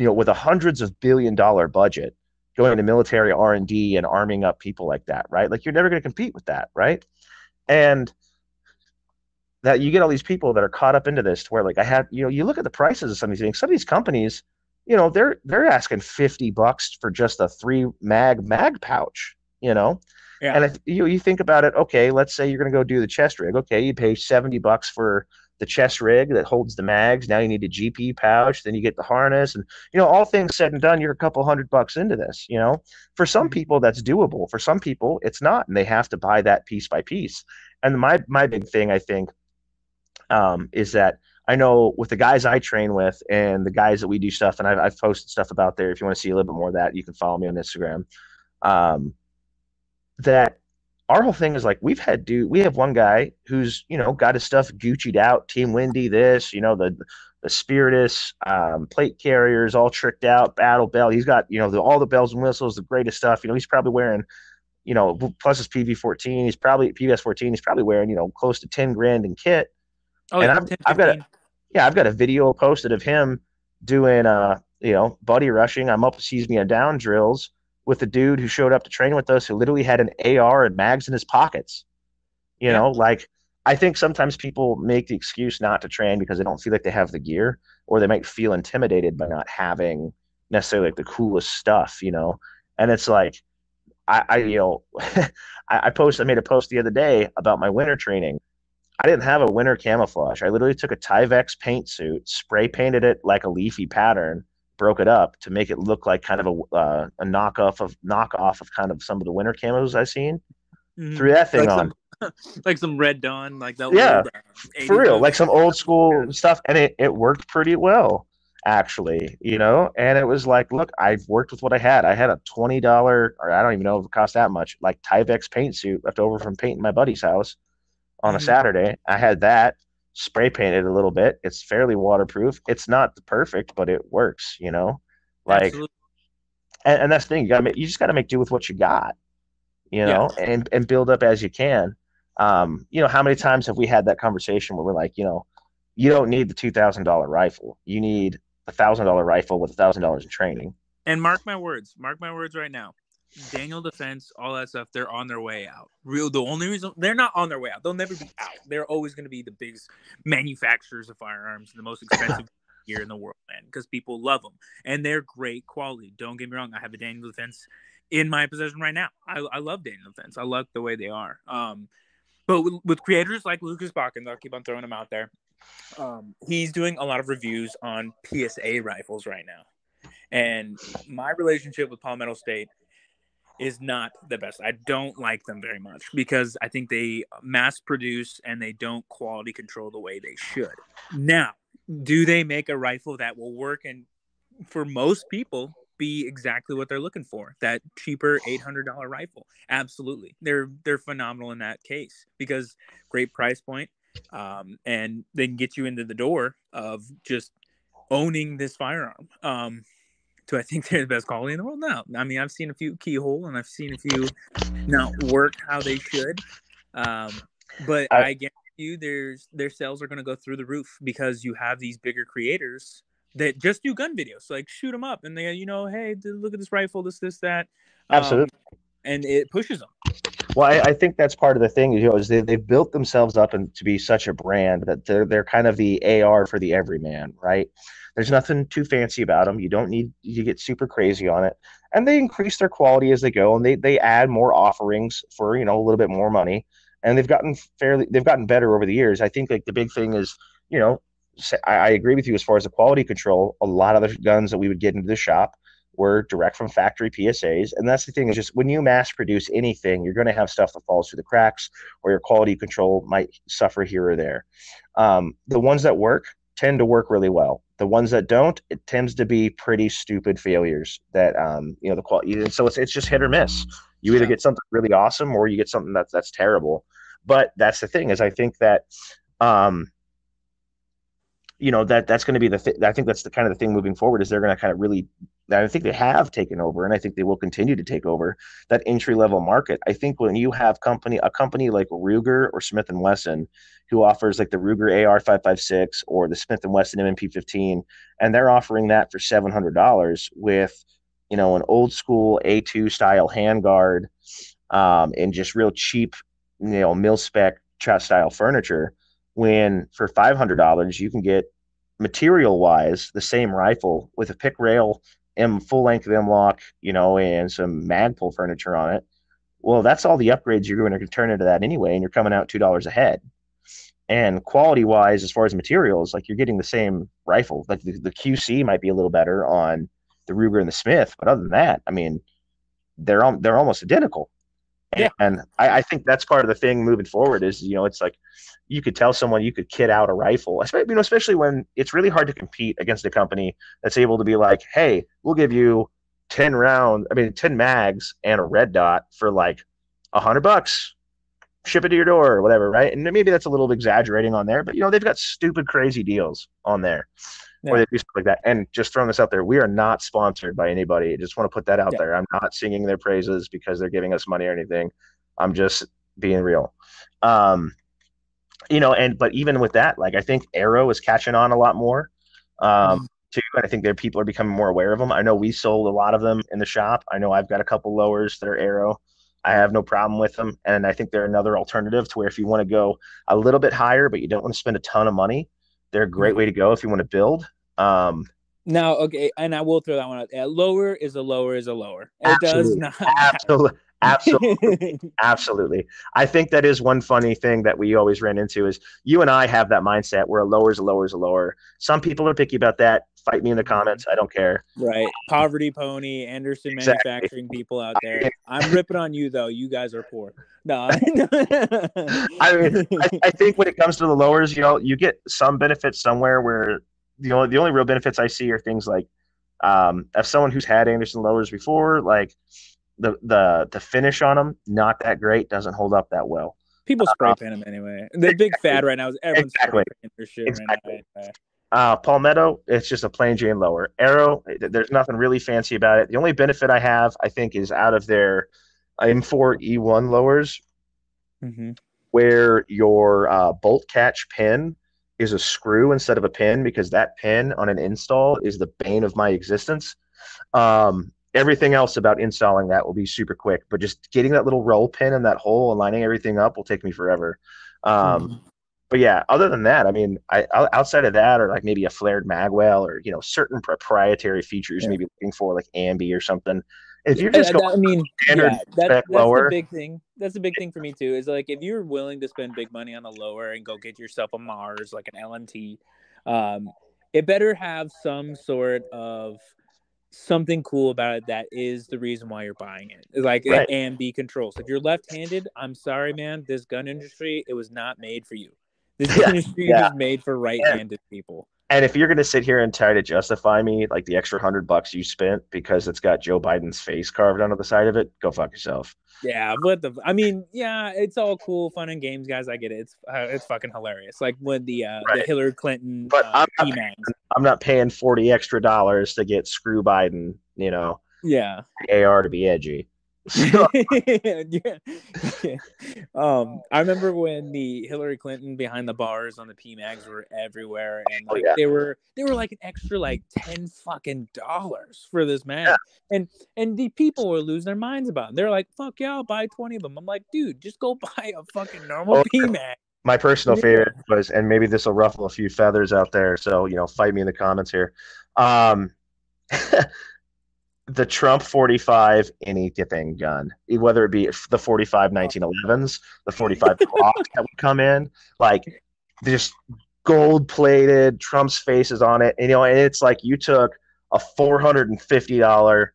with a hundreds of billion-dollar budget going into military R&D and arming up people like that, right? Like you're never going to compete with that, right? And that you get all these people that are caught up into this to where like I had, you look at the prices of some of these things. Some of these companies, they're asking $50 for just a three mag pouch, Yeah. and if you think about it, okay, let's say you're going to go do the chest rig. Okay, you pay $70 for the chest rig that holds the mags. Now you need a GP pouch, then you get the harness, and all things said and done, you're a couple $100 into this. For some Mhm. people that's doable. For some people it's not, and they have to buy that piece by piece. And my big thing, I think, is that I know with the guys I train with and the guys that we do stuff, and I've posted stuff about there. If you want to see a little bit more of that, you can follow me on Instagram. Um, that our whole thing is like we have one guy who's got his stuff Gucci'd out, Team Windy, this, the Spiritus plate carriers all tricked out, battle belt. He's got all the bells and whistles, the greatest stuff. He's probably wearing plus his PV14. He's probably PVS14. He's probably wearing close to 10 grand in kit. Oh And yeah, I've 10, I've got a 15. yeah, I've got a video posted of him doing buddy rushing. I'm up sees me on down drills with a dude who showed up to train with us who literally had an AR and mags in his pockets. Yeah. Like I think sometimes people make the excuse not to train because they don't feel like they have the gear, or they might feel intimidated by not having necessarily like the coolest stuff. And it's like I I made a post the other day about my winter training. I didn't have a winter camouflage. I literally took a Tyvek paint suit, spray painted it like a leafy pattern, broke it up to make it look like kind of a knockoff of kind of some of the winter camos I've seen. Hmm. Threw that thing Like on. some like some Red Dawn, like the Yeah, old for 80s real, like movie. some old Yeah. school stuff, and it worked pretty well actually. And it was like, look, I've worked with what I had. I had a $20, or I don't even know if it cost that much, like Tyvek paint suit left over from painting my buddy's house on a Hmm. Saturday. I had that spray painted a little bit. It's fairly waterproof. It's not perfect, but it works. Like, Absolutely. and that's the thing. You just got to make do with what you got, Yeah. and build up as you can. How many times have we had that conversation where we're like, you don't need the $2,000 rifle. You need $1,000 rifle with $1,000 in training. And mark my words right now. Daniel Defense, all that stuff, they're on their way out. The only reason they're not on their way out, they'll never be out. They're always going to be the biggest manufacturers of firearms, the most expensive gear in the world, man, because people love them and they're great quality. Don't get me wrong. I have a Daniel Defense in my possession right now. I love Daniel Defense. I love the way they are. But with creators like Lucas Bakken, I'll keep on throwing him out there. He's doing a lot of reviews on PSA rifles right now. And my relationship with Palmetto State is not the best. I don't like them very much because I think they mass produce and they don't quality control the way they should. Now, do they make a rifle that will work and for most people be exactly what they're looking for? That cheaper $800 rifle? Absolutely. They're phenomenal in that case because great price point, and they can get you into the door of just owning this firearm. Do I think they're the best quality in the world? No. I mean, I've seen a few keyhole and I've seen a few not work how they should. But I, I guarantee you, their sales are going to go through the roof because you have these bigger creators that just do gun videos, like shoot them up, and they, hey, look at this rifle, this, that, um, Absolutely. and it pushes them. Well, I think that's part of the thing, is they've built themselves up and to be such a brand that they're kind of the AR for the everyman, right? There's nothing too fancy about them. You don't need you get super crazy on it, and they increase their quality as they go, and they add more offerings for a little bit more money, and they've gotten better over the years. I think like the big thing is you know I agree with you as far as the quality control. A lot of the guns that we would get into the shop were direct from factory PSAs. And that's the thing, is just when you mass produce anything, you're going to have stuff that falls through the cracks, or your quality control might suffer here or there. The ones that work tend to work really well. The ones that don't, it tends to be pretty stupid failures that, the quality. And so it's just hit or miss. You either Yeah. get something really awesome or you get something that's terrible. But that's the thing, is I think that, um, that's going to be I think that's the kind of the thing moving forward, is they're going to kind of really I think they have taken over, and I think they will continue to take over that entry level market. I think when you have a company like Ruger or Smith and Wesson, who offers like the Ruger AR 556 or the Smith and Wesson MMP 15, and they're offering that for $700 with, an old school A2 style handguard, and just real cheap, mil spec style furniture. When for $500 you can get material wise the same rifle with a pick rail, full length M lock, and some Magpul furniture on it. Well, that's all the upgrades you're going to turn into that anyway, and you're coming out $2 a head. And quality wise, as far as materials, like you're getting the same rifle. Like the QC might be a little better on the Ruger and the Smith, but other than that, I mean, they're almost identical. Yeah. And I think that's part of the thing moving forward is, it's like you could tell someone you could kit out a rifle, especially when it's really hard to compete against a company that's able to be like, hey, we'll give you 10 mags and a red dot for like $100, ship it to your door or whatever, right? And maybe that's a little exaggerating on there, but they've got stupid, crazy deals on there. Or they do stuff like that. And just throwing this out there, we are not sponsored by anybody. I just want to put that out there. I'm not singing their praises because they're giving us money or anything. I'm just being real. But even with that, like I think Arrow is catching on a lot more, too. And I think people are becoming more aware of them. I know we sold a lot of them in the shop. I know I've got a couple lowers that are Arrow. I have no problem with them. And I think they're another alternative to where if you want to go a little bit higher, but you don't want to spend a ton of money, they're a great way to go if you want to build. Now, okay, and I will throw that one out. A lower is a lower is a lower. It absolutely, does not. Absolutely. I think that is one funny thing that we always ran into is you and I have that mindset where a lower is a lower is a lower. Some people are picky about that. Fight me in the comments. I don't care. Right. Poverty Pony, Anderson Manufacturing people out there. I'm ripping on you, though. You guys are poor. No. I think when it comes to the lowers, you get some benefits somewhere where the only real benefits I see are things like as someone who's had Anderson lowers before, like the finish on them, not that great, doesn't hold up that well. People spray paint them anyway. The big fad right now is everyone's spray painting their shit right now. Palmetto, it's just a plain Jane lower. Arrow, there's nothing really fancy about it. The only benefit I have, I think, is out of their M4 E1 lowers, where your bolt catch pin is a screw instead of a pin, because that pin on an install is the bane of my existence. Everything else about installing that will be super quick, but just getting that little roll pin in that hole and lining everything up will take me forever. But yeah, other than that, I mean, outside of that, or like maybe a flared magwell, or certain proprietary features, maybe looking for like ambi or something. If you're just going standard spec lower, the big thing. That's the big thing for me too. Is like if you're willing to spend big money on a lower and go get yourself a Mars, like an LNT, it better have some sort of something cool about it that is the reason why you're buying it. Like ambi controls. If you're left-handed, I'm sorry, man. This gun industry, it was not made for you. This industry is made for right-handed people. And if you're going to sit here and try to justify me like the extra $100 you spent because it's got Joe Biden's face carved onto the side of it, go fuck yourself. Yeah, but it's all cool, fun and games, guys. I get it. It's fucking hilarious. Like when the Hillary Clinton, but I'm not paying $40 extra to get screw Biden. Yeah, AR to be edgy. I remember when the Hillary Clinton behind the bars on the PMags were everywhere, and they were like an extra like $10 fucking for this mag, and the people were losing their minds about it. They're like, "Fuck yeah, I'll buy 20 of them." I'm like, dude, just go buy a fucking normal PMag. My personal favorite was, and maybe this will ruffle a few feathers out there, so fight me in the comments here. The Trump 45 anything gun, whether it be the 45 1911s, the 45 Glocks that would come in, like just gold plated, Trump's face is on it. And it's like you took a $450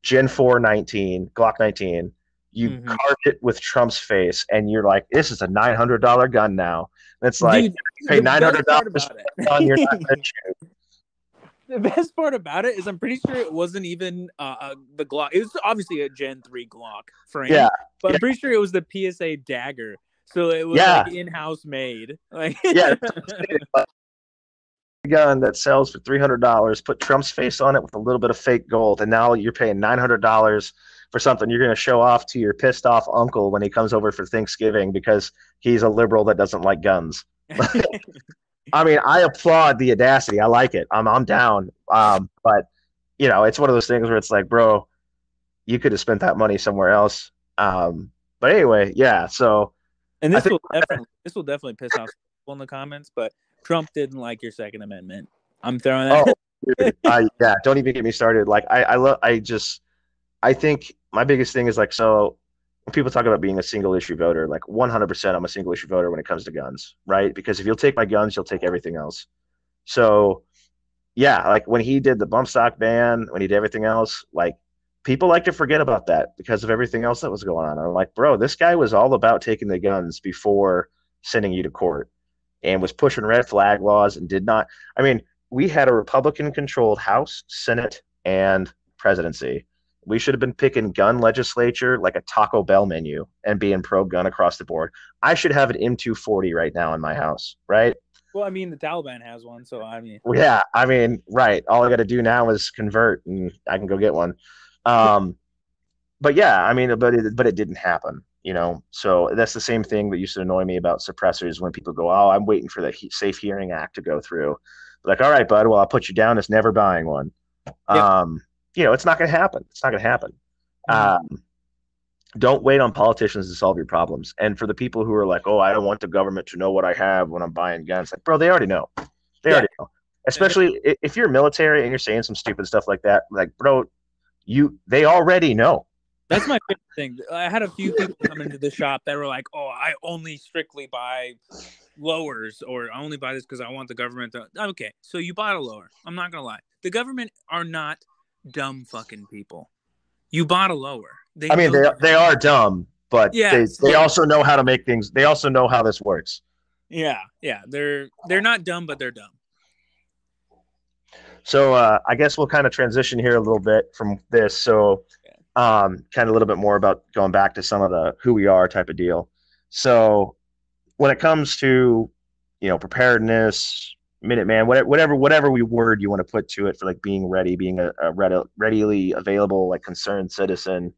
Gen 4 19, Glock 19, you carved it with Trump's face, and you're like, this is a $900 gun now. And it's like, you pay $900 for a gun you're not going to shoot. The best part about it is I'm pretty sure it wasn't even the Glock. It was obviously a Gen 3 Glock frame. Yeah. But I'm pretty sure it was the PSA dagger. So it was like in-house made. Like gun that sells for $300, put Trump's face on it with a little bit of fake gold, and now you're paying $900 for something you're going to show off to your pissed off uncle when he comes over for Thanksgiving because he's a liberal that doesn't like guns. I mean, I applaud the audacity. I like it. I'm down. But it's one of those things where it's like, bro, you could have spent that money somewhere else. But anyway, yeah. So And I think, this will definitely piss off people in the comments, but Trump didn't like your Second Amendment. I'm throwing oh, that. dude, yeah, don't even get me started. Like, I think my biggest thing is like, so when people talk about being a single issue voter, like 100%, I'm a single issue voter when it comes to guns, right? Because if you'll take my guns, you'll take everything else. So yeah, like when he did the bump stock ban, when he did everything else, like people like to forget about that because of everything else that was going on. I'm like, bro, this guy was all about taking the guns before sending you to court and was pushing red flag laws and did not. I mean, we had a Republican controlled House, Senate, and presidency. We should have been picking gun legislature like a Taco Bell menu and being pro gun across the board. I should have an M240 right now in my house, right? Well, I mean, the Taliban has one, so I mean, Yeah, I mean, right. All I got to do now is convert, and I can go get one. Um, but yeah, I mean, but it didn't happen, So that's the same thing that used to annoy me about suppressors when people go, "Oh, I'm waiting for the Safe Hearing Act to go through." Like, all right, bud. Well, I'll put you down as never buying one. yep. It's not going to happen. It's not going to happen. Mm. Don't wait on politicians to solve your problems. And for the people who are like, "Oh, I don't want the government to know what I have when I'm buying guns," like, bro, they already know. They Yeah. already know. Especially if you're military and you're saying some stupid stuff like that, like, bro, they already know. That's my favorite thing. I had a few people come into the shop that were like, "Oh, I only strictly buy lowers, or I only buy this because I want the government to." Okay, so you bought a lower. I'm not gonna lie. The government are not dumb fucking people. You bought a lower. They I mean, know. they are dumb, but Yes, they yes, also know how to make things. They also know how this works. yeah, yeah. They're not dumb, but they're dumb. So I guess we'll kind of transition here a little bit from this. So kind of a little bit more about going back to some of the who we are type of deal. So when it comes to preparedness, Minuteman, whatever word you want to put to it for like being ready, being a readily available like concerned citizen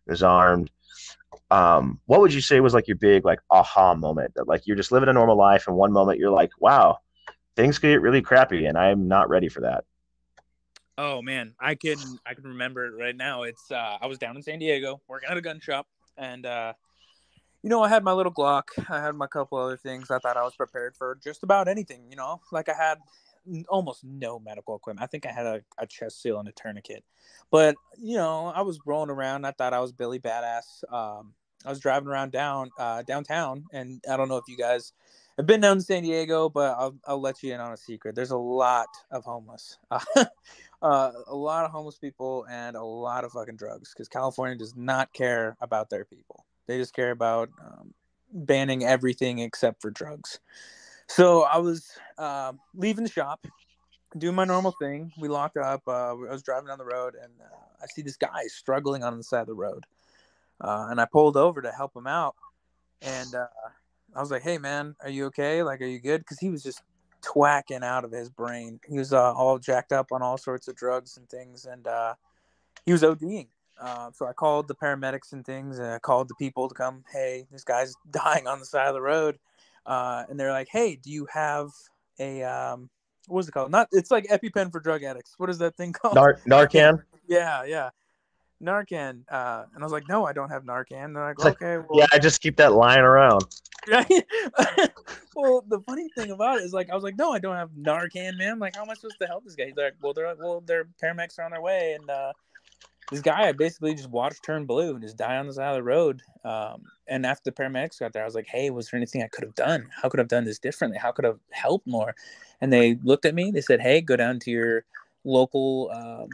who's armed. What would you say was like your big like aha moment that like you're just living a normal life and one moment you're like, wow, things could get really crappy and I'm not ready for that. Oh man, I can remember it right now. It's I was down in San Diego working at a gun shop, and I had my little Glock. I had my couple other things. I thought I was prepared for just about anything. Like I had almost no medical equipment. I think I had a chest seal and a tourniquet, but I was rolling around. I thought I was Billy Badass. I was driving around downtown, and I don't know if you guys have been down to San Diego, but I'll let you in on a secret. There's a lot of homeless. A lot of homeless people and a lot of fucking drugs because California does not care about their people. They just care about banning everything except for drugs. So I was leaving the shop, doing my normal thing. We locked up. I was driving down the road, and I see this guy struggling on the side of the road. And I pulled over to help him out. And I was like, "Hey, man, are you okay? Like, are you good?" Because he was just twacking out of his brain. He was all jacked up on all sorts of drugs and things, and he was ODing. So I called the paramedics and things, and I called the people to come. Hey, this guy's dying on the side of the road, and they're like, "Hey, do you have a what is it called? Not it's like EpiPen for drug addicts. What is that thing called? Narcan. Narcan. Yeah, yeah, Narcan." And I was like, "No, I don't have Narcan." And they're like, It's like, "Okay, yeah, well." I just keep that lying around. Well, the funny thing about it is, like, I was like, "No, I don't have Narcan, man. Like, how am I supposed to help this guy?" He's like, "Well, their paramedics are on their way." And this guy I basically just watched turn blue and just die on the side of the road. And after the paramedics got there, I was like, "Hey, was there anything I could have done? How could I have done this differently? How could I have helped more?" And they looked at me. They said, "Hey, go down to your local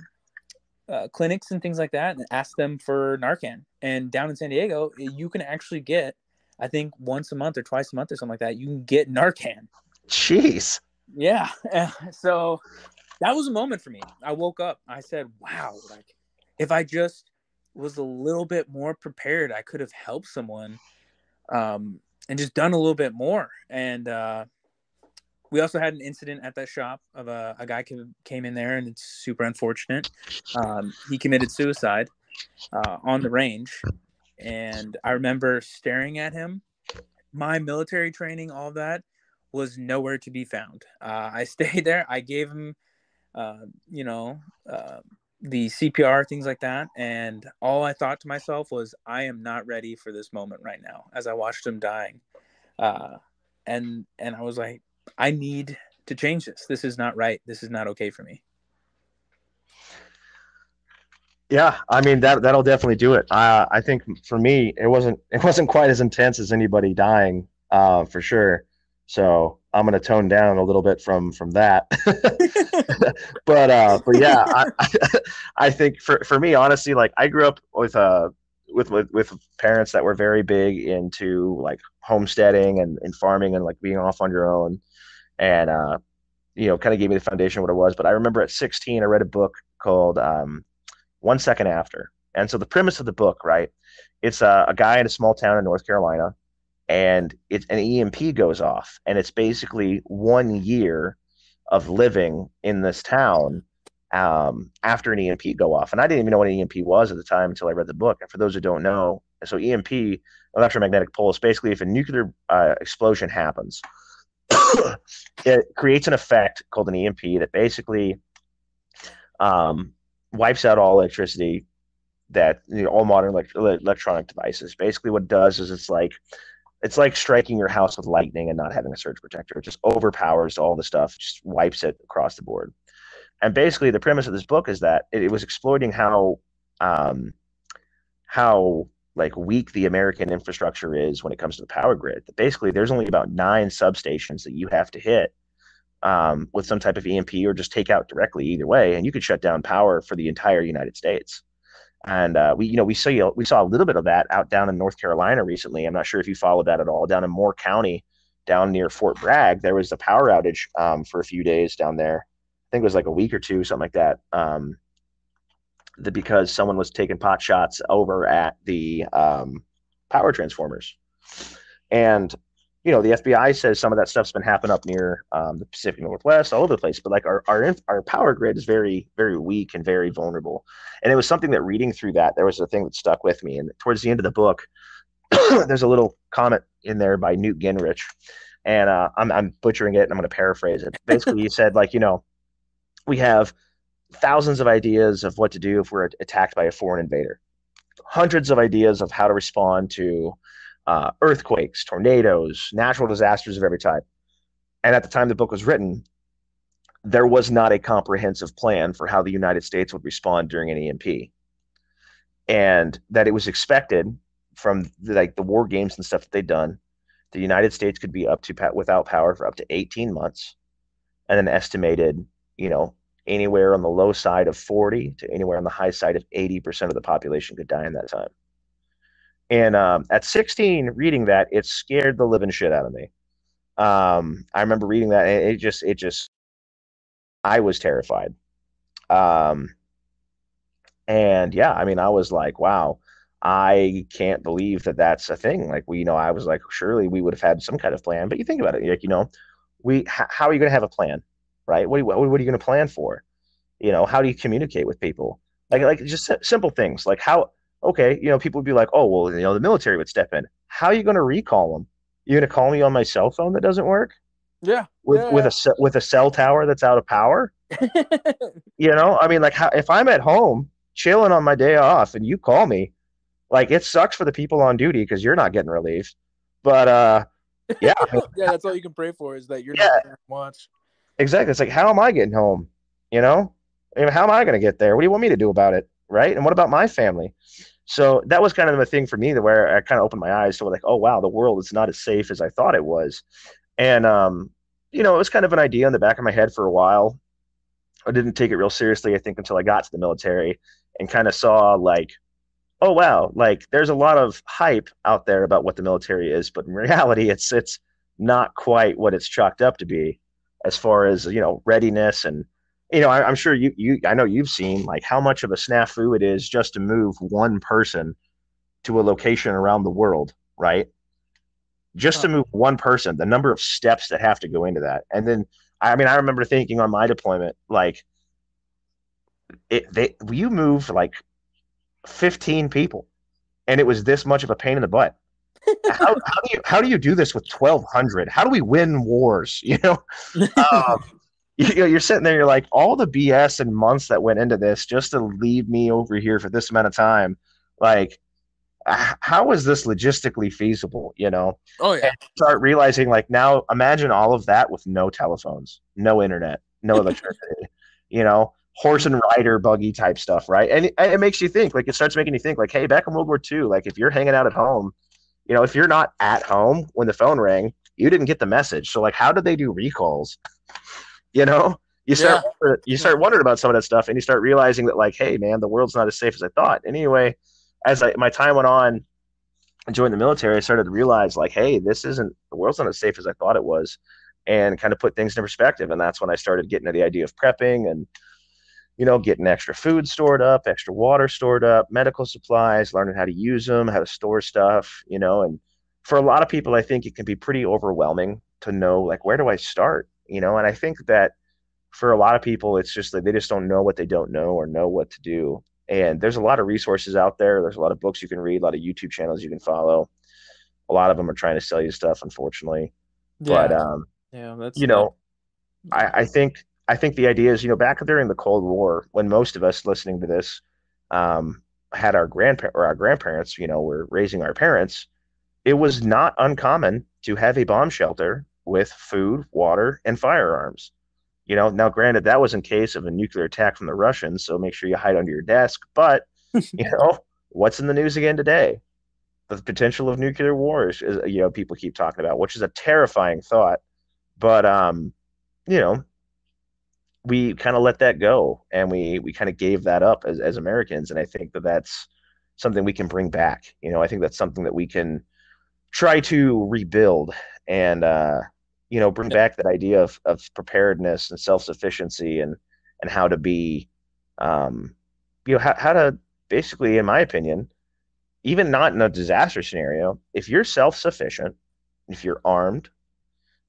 clinics and things like that and ask them for Narcan." And down in San Diego, you can actually get, I think, once a month or twice a month or something like that, you can get Narcan. Jeez. Yeah. So that was a moment for me. I woke up. I said, wow, like if I just was a little bit more prepared, I could have helped someone and just done a little bit more. And we also had an incident at that shop of a guy came in there, and it's super unfortunate. He committed suicide on the range, and I remember staring at him. My military training, all that, was nowhere to be found. I stayed there. I gave him, uh, you know, uh, the CPR, things like that, and all I thought to myself was, I am not ready for this moment right now. As I watched him dying, uh, and I was like, I need to change this. This is not right. This is not okay for me. Yeah, I mean that'll definitely do it. I think for me, it wasn't quite as intense as anybody dying, for sure. So I'm gonna tone down a little bit from that. But yeah, I think for me, honestly, like I grew up with parents that were very big into like homesteading and farming and like being off on your own, and kind of gave me the foundation of what it was. But I remember at 16, I read a book called 1 Second After. And so the premise of the book, right? It's a guy in a small town in North Carolina, and it's an EMP goes off, and it's basically 1 year of living in this town after an EMP go off. And I didn't even know what an EMP was at the time until I read the book. And for those who don't know, so EMP, electromagnetic pulse, basically if a nuclear explosion happens, it creates an effect called an EMP that basically um, wipes out all electricity that all modern electronic devices. Basically, what it does is it's like striking your house with lightning and not having a surge protector. It just overpowers all the stuff, just wipes it across the board. And basically, the premise of this book is that it was exploiting how like weak the American infrastructure is when it comes to the power grid. Basically, there's only about 9 substations that you have to hit with some type of EMP or just take out directly either way, and you could shut down power for the entire United States. And we saw a little bit of that out down in North Carolina recently. I'm not sure if you followed that at all. Down in Moore County, down near Fort Bragg, there was a power outage for a few days down there. I think it was like a week or two, something like that. Because someone was taking pot shots over at the power transformers. And the FBI says some of that stuff's been happening up near the Pacific Northwest, all over the place. But like our power grid is very, very weak and very vulnerable. And it was something that reading through that, there was a thing that stuck with me. And towards the end of the book, there's a little comment in there by Newt Gingrich, and I'm butchering it, and I'm going to paraphrase it. Basically, he said we have thousands of ideas of what to do if we're attacked by a foreign invader, hundreds of ideas of how to respond to earthquakes, tornadoes, natural disasters of every type. And at the time the book was written, there was not a comprehensive plan for how the United States would respond during an EMP. And that it was expected from the war games and stuff that they'd done, the United States could be without power for up to 18 months, and then estimated, anywhere on the low side of 40 to anywhere on the high side of 80% of the population could die in that time. And at 16, reading that, it scared the living shit out of me. I remember reading that, and I was terrified. Um, and yeah, I mean, I was like, wow, I can't believe that that's a thing. Like, I was like, surely we would have had some kind of plan. But you think about it, like, how are you going to have a plan, right? What are you going to plan for? How do you communicate with people? Like just simple things like how, okay, people would be like, oh, well, the military would step in. How are you going to recall them? You're going to call me on my cell phone that doesn't work Yeah. with a cell tower that's out of power? I mean, like, if I'm at home chilling on my day off and you call me, like, it sucks for the people on duty because you're not getting relieved. But yeah, Yeah, that's all you can pray for is that you're yeah, not there to watch. exactly. It's like, how am I getting home? I mean, how am I going to get there? What do you want me to do about it? Right? And what about my family? So that was kind of a thing for me, where I kind of opened my eyes to like, oh wow, the world is not as safe as I thought it was. And it was kind of an idea in the back of my head for a while. I didn't take it real seriously, I think, until I got to the military and kind of saw like, oh wow, like there's a lot of hype out there about what the military is, but in reality, it's not quite what it's chalked up to be, as far as readiness. And I'm sure I know you've seen like how much of a snafu it is just to move one person to a location around the world, right? just to move one person, the number of steps that have to go into that. And then, I mean, I remember thinking on my deployment, like, you move like 15 people, and it was this much of a pain in the butt. How do you do this with 1,200? How do we win wars? Um, you're sitting there, you're like, all the BS and months that went into this just to leave me over here for this amount of time. Like, how is this logistically feasible? Oh And yeah. start realizing, like, now imagine all of that with no telephones, no internet, no electricity, horse and rider buggy type stuff, right? And it makes you think, like, it starts making you think, like, hey, back in World War II, like, if you're hanging out at home, if you're not at home when the phone rang, you didn't get the message. So, like, how did they do recalls? You know, you start Yeah. you start wondering about some of that stuff, and you start realizing that, like, hey, man, the world's not as safe as I thought. Anyway, as my time went on and joined the military, I started to realize, like, hey, the world's not as safe as I thought it was, and kind of put things into perspective. And that's when I started getting to the idea of prepping and getting extra food stored up, extra water stored up, medical supplies, learning how to use them, how to store stuff, and for a lot of people, I think it can be pretty overwhelming to know, like, where do I start? And I think that for a lot of people, it's just that they just don't know what they don't know or know what to do. And there's a lot of resources out there. There's a lot of books you can read, a lot of YouTube channels you can follow. A lot of them are trying to sell you stuff, unfortunately. But Yeah. Yeah. That's you the. know, I think the idea is, back during the Cold War, when most of us listening to this had our grandparents, were raising our parents, it was not uncommon to have a bomb shelter with food, water, and firearms. Now granted, that was in case of a nuclear attack from the Russians, so make sure you hide under your desk. But what's in the news again today? The potential of nuclear wars is, people keep talking about, which is a terrifying thought. But you know, we kind of let that go, and we kind of gave that up as Americans. And I think that that's something we can bring back. I think that's something that we can try to rebuild, and bring Yep. back that idea of preparedness and self-sufficiency, and how to be how to basically, in my opinion, even not in a disaster scenario, if you're self-sufficient, if you're armed,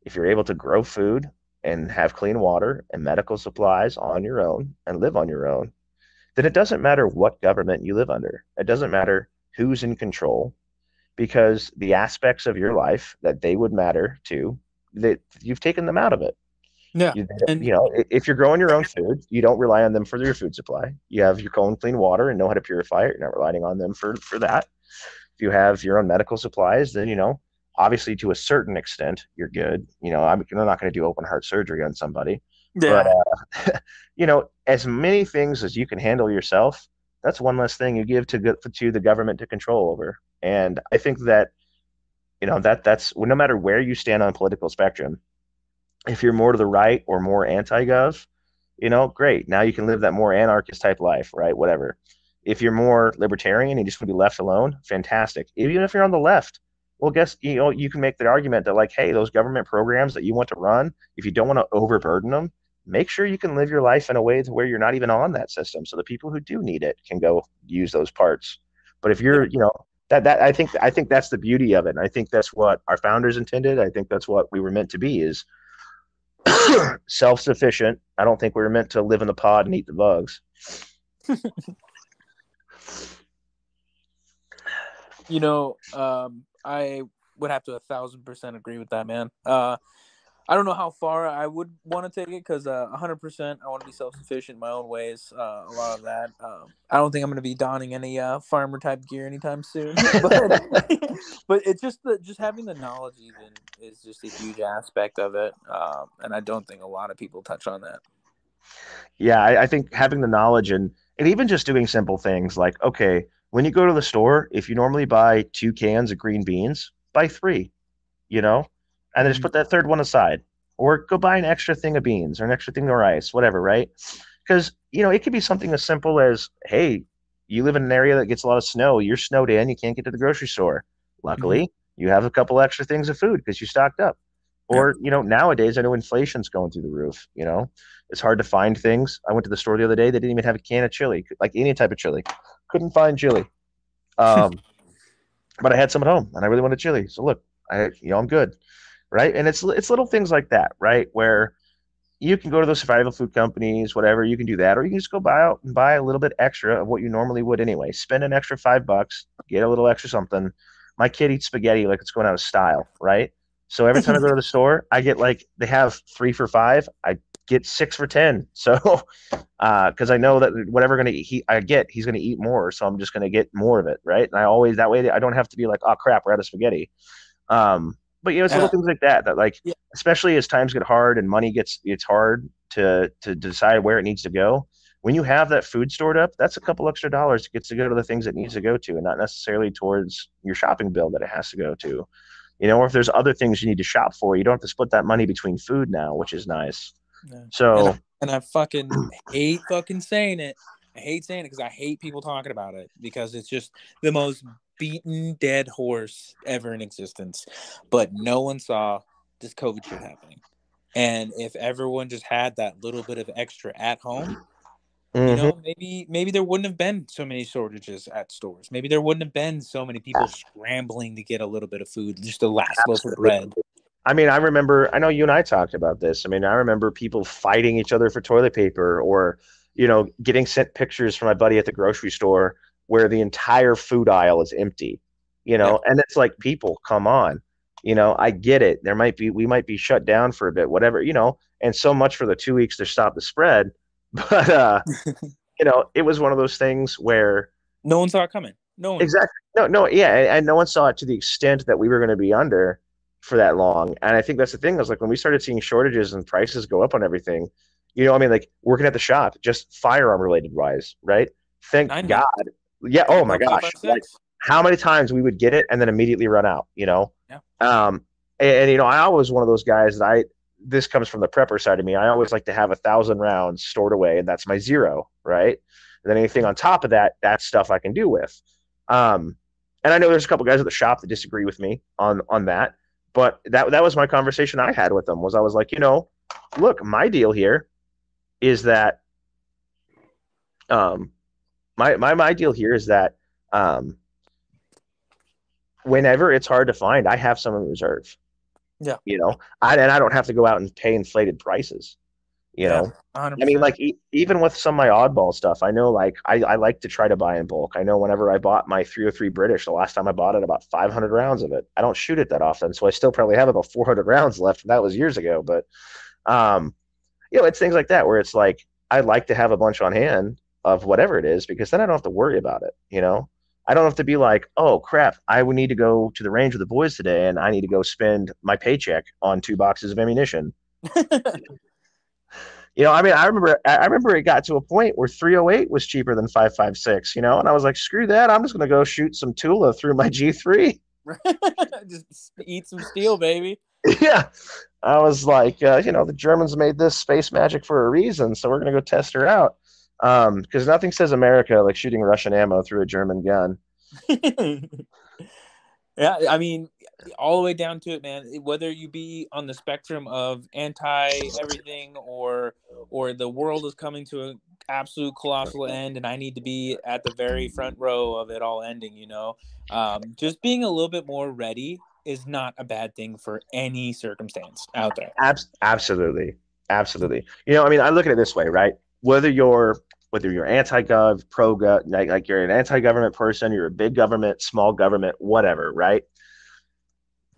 if you're able to grow food and have clean water and medical supplies on your own and live on your own, then it doesn't matter what government you live under. It doesn't matter who's in control, because the aspects of your life that they would matter to, that you've taken them out of it. Yeah. You, And if you're growing your own food, you don't rely on them for your food supply. You have your own clean water and know how to purify it. You're not relying on them for that. If you have your own medical supplies, then obviously, to a certain extent, you're good. I'm not going to do open heart surgery on somebody, but yeah. as many things as you can handle yourself, that's one less thing you give to the government to control over. And I think that that's, no matter where you stand on a political spectrum, if you're more to the right or more anti-gov, great. Now you can live that more anarchist type life, right? Whatever. If you're more libertarian and you just want to be left alone, fantastic. Even if you're on the left, well, guess you can make the argument that, like, hey, those government programs that you want to run, if you don't want to overburden them, make sure you can live your life in a way to where you're not even on that system, so the people who do need it can go use those parts. But if Yeah. you're, that I think that's the beauty of it. And I think that's what our founders intended. I think that's what we were meant to be, is self-sufficient. I don't think we were meant to live in the pod and eat the bugs. I would have to 1,000% agree with that, man. I don't know how far I would want to take it, because 100% I want to be self sufficient in my own ways. A lot of that. I don't think I'm going to be donning any farmer type gear anytime soon. But it's just having the knowledge even is just a huge aspect of it, and I don't think a lot of people touch on that. Yeah, I think having the knowledge, and even just doing simple things like, okay, when you go to the store, if you normally buy 2 cans of green beans, buy three, you know, and then just Mhm. put that third one aside, or go buy an extra thing of beans or an extra thing of rice, whatever, right? Because it could be something as simple as, hey, you live in an area that gets a lot of snow, you're snowed in, you can't get to the grocery store. Mhm. Luckily, you have a couple extra things of food because you stocked up. Yep. Or, nowadays I know inflation's going through the roof. It's hard to find things. I went to the store the other day, they didn't even have a can of chili, like any type of chili. Couldn't find chili. Um, but I had some at home and I really wanted chili. So look, I'm good, right? And it's little things like that, right? Where you can go to those survival food companies, whatever, you can do that, or you can just go buy out and buy a little bit extra of what you normally would anyway. Spend an extra $5, get a little extra something. My kid eats spaghetti like it's going out of style, right? So every time I go to the store, I get like they have 3 for $5. I get 6 for $10. So because I know that whatever I get, he's gonna eat more. So I'm just gonna get more of it, right? And I always that way I don't have to be like, oh crap, we're out of spaghetti. But it's little Uh, things like that like, yeah, especially as times get hard and money gets it's hard to decide where it needs to go. When you have that food stored up, that's a couple extra dollars to get to go to the things it needs to go to, and not necessarily towards your shopping bill that it has to go to. Or if there's other things you need to shop for, you don't have to split that money between food now, which is nice. yeah. And I, So and I fucking hate fucking saying it. I hate saying it because I hate people talking about it because it's just the most beaten dead horse ever in existence. But no one saw this COVID shit happening. And if everyone just had that little bit of extra at home, mhm. maybe there wouldn't have been so many shortages at stores. Maybe there wouldn't have been so many people scrambling to get a little bit of food, just the last loaf of bread. I mean, I know you and I talked about this. I mean, I remember people fighting each other for toilet paper, or, getting sent pictures from my buddy at the grocery store where the entire food aisle is empty, Yeah. and it's like, people, come on. I get it. We might be shut down for a bit, whatever, and so much for the 2 weeks to stop the spread. But, it was one of those things where No one saw it coming. No one. exactly. No, no, yeah, and no one saw it to the extent that we were going to be under for that long. And I think that's the thing. I was like, when we started seeing shortages and prices go up on everything, I mean, like working at the shop, just firearm related wise, right? Thank 9 God. Yeah. Oh my or gosh. Like 5.56. how many times we would get it and then immediately run out. Yeah. I always one of those guys that this comes from the prepper side of me. I always like to have 1,000 rounds stored away, and that's my zero, right? And then anything on top of that, that's stuff I can do with. Um, and I know there's a couple guys at the shop that disagree with me on that, but that was my conversation I had with them. I was like, look, my deal here is that um, my deal here is that um, whenever it's hard to find, I have some in reserve. Yeah. And I don't have to go out and pay inflated prices. You Yeah. know, I mean, 100%. like even with some of my oddball stuff, I know like I like to try to buy in bulk. I know whenever I bought my 303 British, the last time I bought it, about 500 rounds of it. I don't shoot it that often, so I still probably have about 400 rounds left. That was years ago, but um, it's things like that where it's like I like to have a bunch on hand of whatever it is, because then I don't have to worry about it. I don't have to be like, oh crap, I would need to go to the range with the boys today, and I need to go spend my paycheck on 2 boxes of ammunition. I mean, I remember it got to a point where 308 was cheaper than 5.56, and I was like, screw that. I'm just going to go shoot some Tula through my G3. Just eat some steel, baby. Yeah. I was like, the Germans made this space magic for a reason, so we're going to go test her out. Because nothing says America like shooting Russian ammo through a German gun. Yeah, I mean, all the way down to it, man. Whether you be on the spectrum of anti everything, or the world is coming to an absolute colossal end, and I need to be at the very front row of it all ending. Just being a little bit more ready is not a bad thing for any circumstance out there. Absolutely, absolutely. I mean, I look at it this way, right? Whether you're anti-gov, pro-gov, like you're an anti-government person, you're a big government, small government, whatever, right?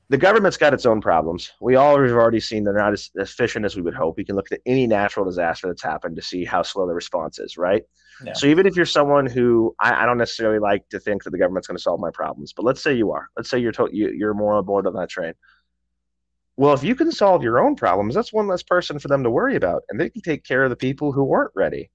The government's got its own problems. We all have already seen they're not as efficient as we would hope. You can look at any natural disaster that's happened to see how slow the response is, right? Yeah. So even if you're someone who I don't necessarily like to think that the government's going to solve my problems, but let's say you are. Let's say you're more on board on that train. Well, if you can solve your own problems, that's one less person for them to worry about, and they can take care of the people who weren't ready,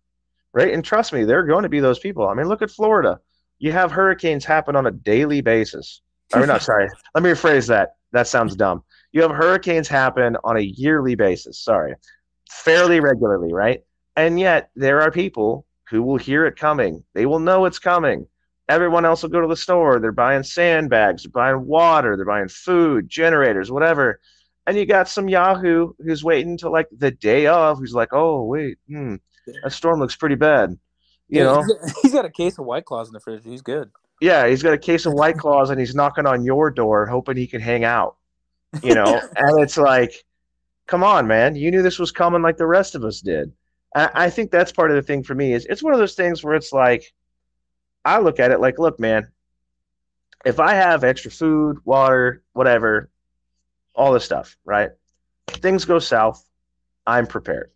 right? And trust me, they're going to be those people. I mean, look at Florida. You have hurricanes happen on a daily basis. I mean, no, sorry. Let me rephrase that. That sounds dumb. You have hurricanes happen on a yearly basis. Sorry. Fairly regularly, right? And yet there are people who will hear it coming. They will know it's coming. Everyone else will go to the store. They're buying sandbags, they're buying water, they're buying food, generators, whatever. And you got some Yahoo who's waiting until like the day of, who's like, oh, wait, that storm looks pretty bad. Yeah, he's got a case of White Claws in the fridge. He's good. Yeah, he's got a case of White Claws and he's knocking on your door hoping he can hang out. And it's like, come on, man, you knew this was coming like the rest of us did. I think that's part of the thing for me is it's one of those things where it's like, I look at it like, look, man, if I have extra food, water, whatever, all this stuff, right? Things go south, I'm prepared.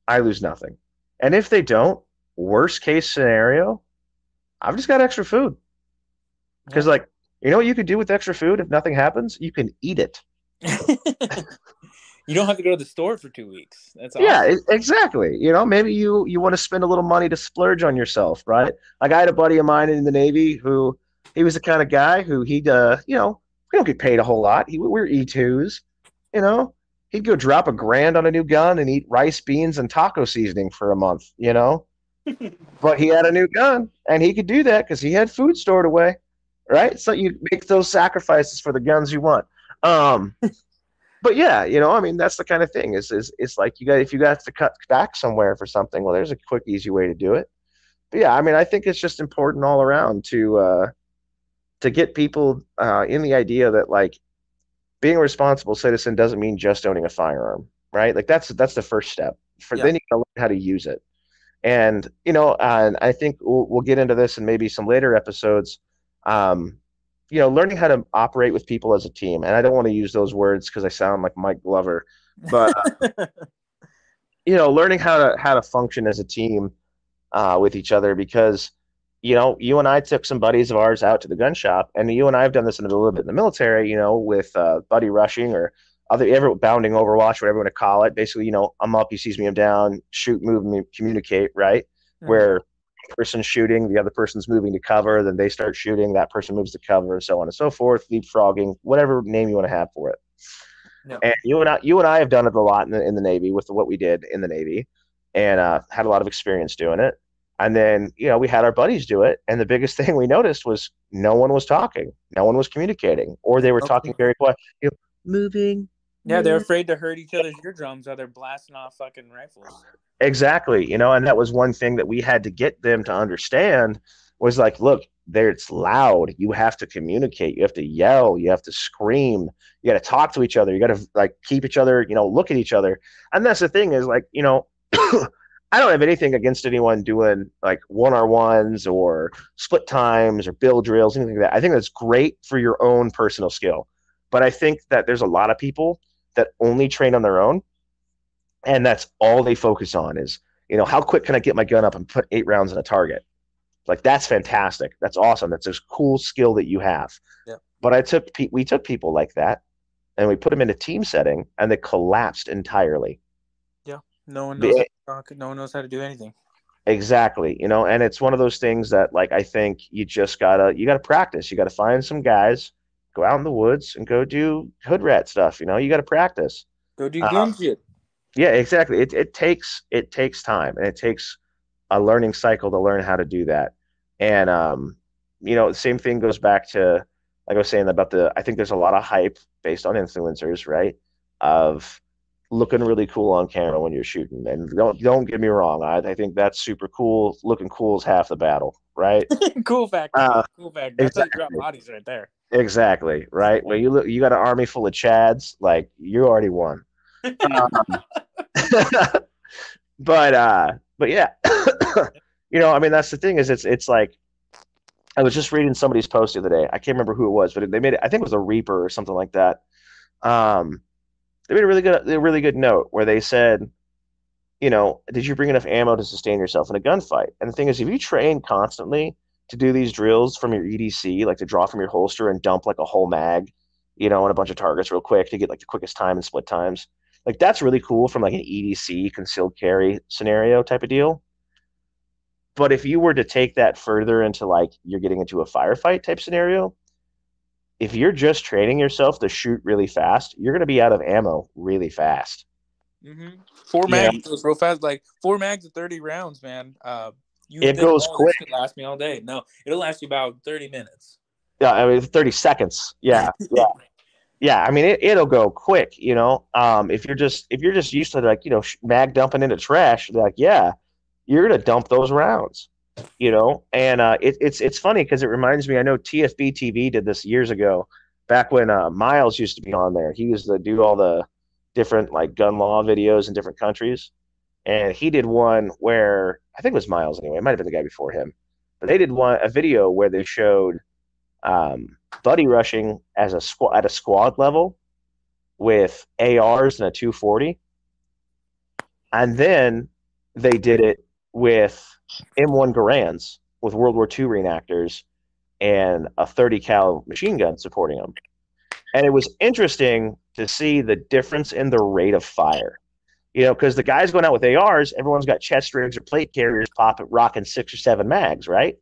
I lose nothing. And if they don't, worst case scenario, I've just got extra food. Because, Yeah. like, you know what you could do with extra food if nothing happens? You can eat it. You don't have to go to the store for 2 weeks. That's Yeah, awesome. exactly. Maybe you want to spend a little money to splurge on yourself, right? Like I had a buddy of mine in the Navy who he was the kind of guy who we don't get paid a whole lot. We're E2s, you know. He'd go drop $1,000 on a new gun and eat rice, beans, and taco seasoning for a month. But he had a new gun and he could do that because he had food stored away, right? So you make those sacrifices for the guns you want. Um, but yeah, I mean, that's the kind of thing is like if you got to cut back somewhere for something, well, there's a quick, easy way to do it. But yeah, I mean, I think it's just important all around to get people in the idea that like being a responsible citizen doesn't mean just owning a firearm, right? Like that's the first step. For Yeah. then you can learn how to use it. And I think we'll get into this in maybe some later episodes. Um, learning how to operate with people as a team. And I don't want to use those words because I sound like Mike Glover, but learning how to function as a team with each other because you and I took some buddies of ours out to the gun shop, and you and I have done this a little bit in the military, with buddy rushing or ever bounding Overwatch, whatever you want to call it. Basically, I'm up, he sees me, I'm down, shoot, move, communicate, right? Mhm. Where person's shooting, the other person's moving to cover, then they start shooting, that person moves to cover, so on and so forth, leapfrogging, whatever name you want to have for it. Yeah. And you and I have done it a lot in the Navy with what we did in the Navy, and had a lot of experience doing it. And then we had our buddies do it, and the biggest thing we noticed was no one was talking, no one was communicating, or they were talking Okay. very quiet. Moving, Yeah, they're move. afraid to hurt each other's eardrums while they're blasting off fucking rifles. Exactly, and that was one thing that we had to get them to understand was like, look, there it's loud. You have to communicate. You have to yell. You have to scream. You got to talk to each other. You got to like keep each other, look at each other. And that's the thing is like, I don't have anything against anyone doing like one-on-ones or split times or build drills, anything like that. I think that's great for your own personal skill. But I think that there's a lot of people that only train on their own and that's all they focus on is how quick can I get my gun up and put 8 rounds in a target. Like that's fantastic, that's awesome, that's a cool skill that you have. Yeah. But we took people like that and we put them in a team setting and they collapsed entirely. Yeah. No one knows how to talk. No one knows how to do anything. Exactly, and it's one of those things that like I think you gotta practice. You gotta find some guys, go out in the woods and go do hood rat stuff. You gotta practice. Go do uh, gun shit. yeah, exactly. It takes time and it takes a learning cycle to learn how to do that. And the same thing goes back to like I was saying about I think there's a lot of hype based on influencers, right? Of looking really cool on camera when you're shooting. And don't get me wrong, I think that's super cool. Looking cool is half the battle, right? Cool factor, Uh, dude. Cool factor. That's how you drop exactly. bodies right there. Exactly, right? When you got an army full of Chads, like you already won. Um, but yeah, I mean that's the thing is it's like I was just reading somebody's post the other day. I can't remember who it was, but they made it. I think it was a Reaper or something like that. Um, they made a really good note where they said, did you bring enough ammo to sustain yourself in a gunfight? And the thing is, if you train constantly to do these drills from your EDC, like to draw from your holster and dump like a whole mag, on a bunch of targets real quick to get like the quickest time and split times, like that's really cool from like an EDC concealed carry scenario type of deal. But if you were to take that further into like you're getting into a firefight type scenario, if you're just training yourself to shoot really fast, you're going to be out of ammo really fast. Mm-hmm. Four You know, mags goes real fast. Like 4 mags of 30 rounds, man. You it think, goes oh, this quick. could last me all day? No, it'll last you about 30 minutes. Yeah, I mean 30 seconds. Yeah, yeah, yeah. I mean it'll go quick. If you're just used to like mag dumping into trash, like yeah, you're gonna dump those rounds. And it's funny because it reminds me. I know TFB TV did this years ago. back when Miles used to be on there. He used to do all the different like gun law videos in different countries, and he did one where I think it was Miles anyway. It might have been the guy before him, but they did a video where they showed buddy rushing as a squad at a squad level with ARs and a 240, and then they did it with M1 Garands with World War II reenactors and a 30 cal machine gun supporting them. And it was interesting to see the difference in the rate of fire. Because the guys going out with ARs, everyone's got chest rigs or plate carriers rocking 6 or 7 mags, right?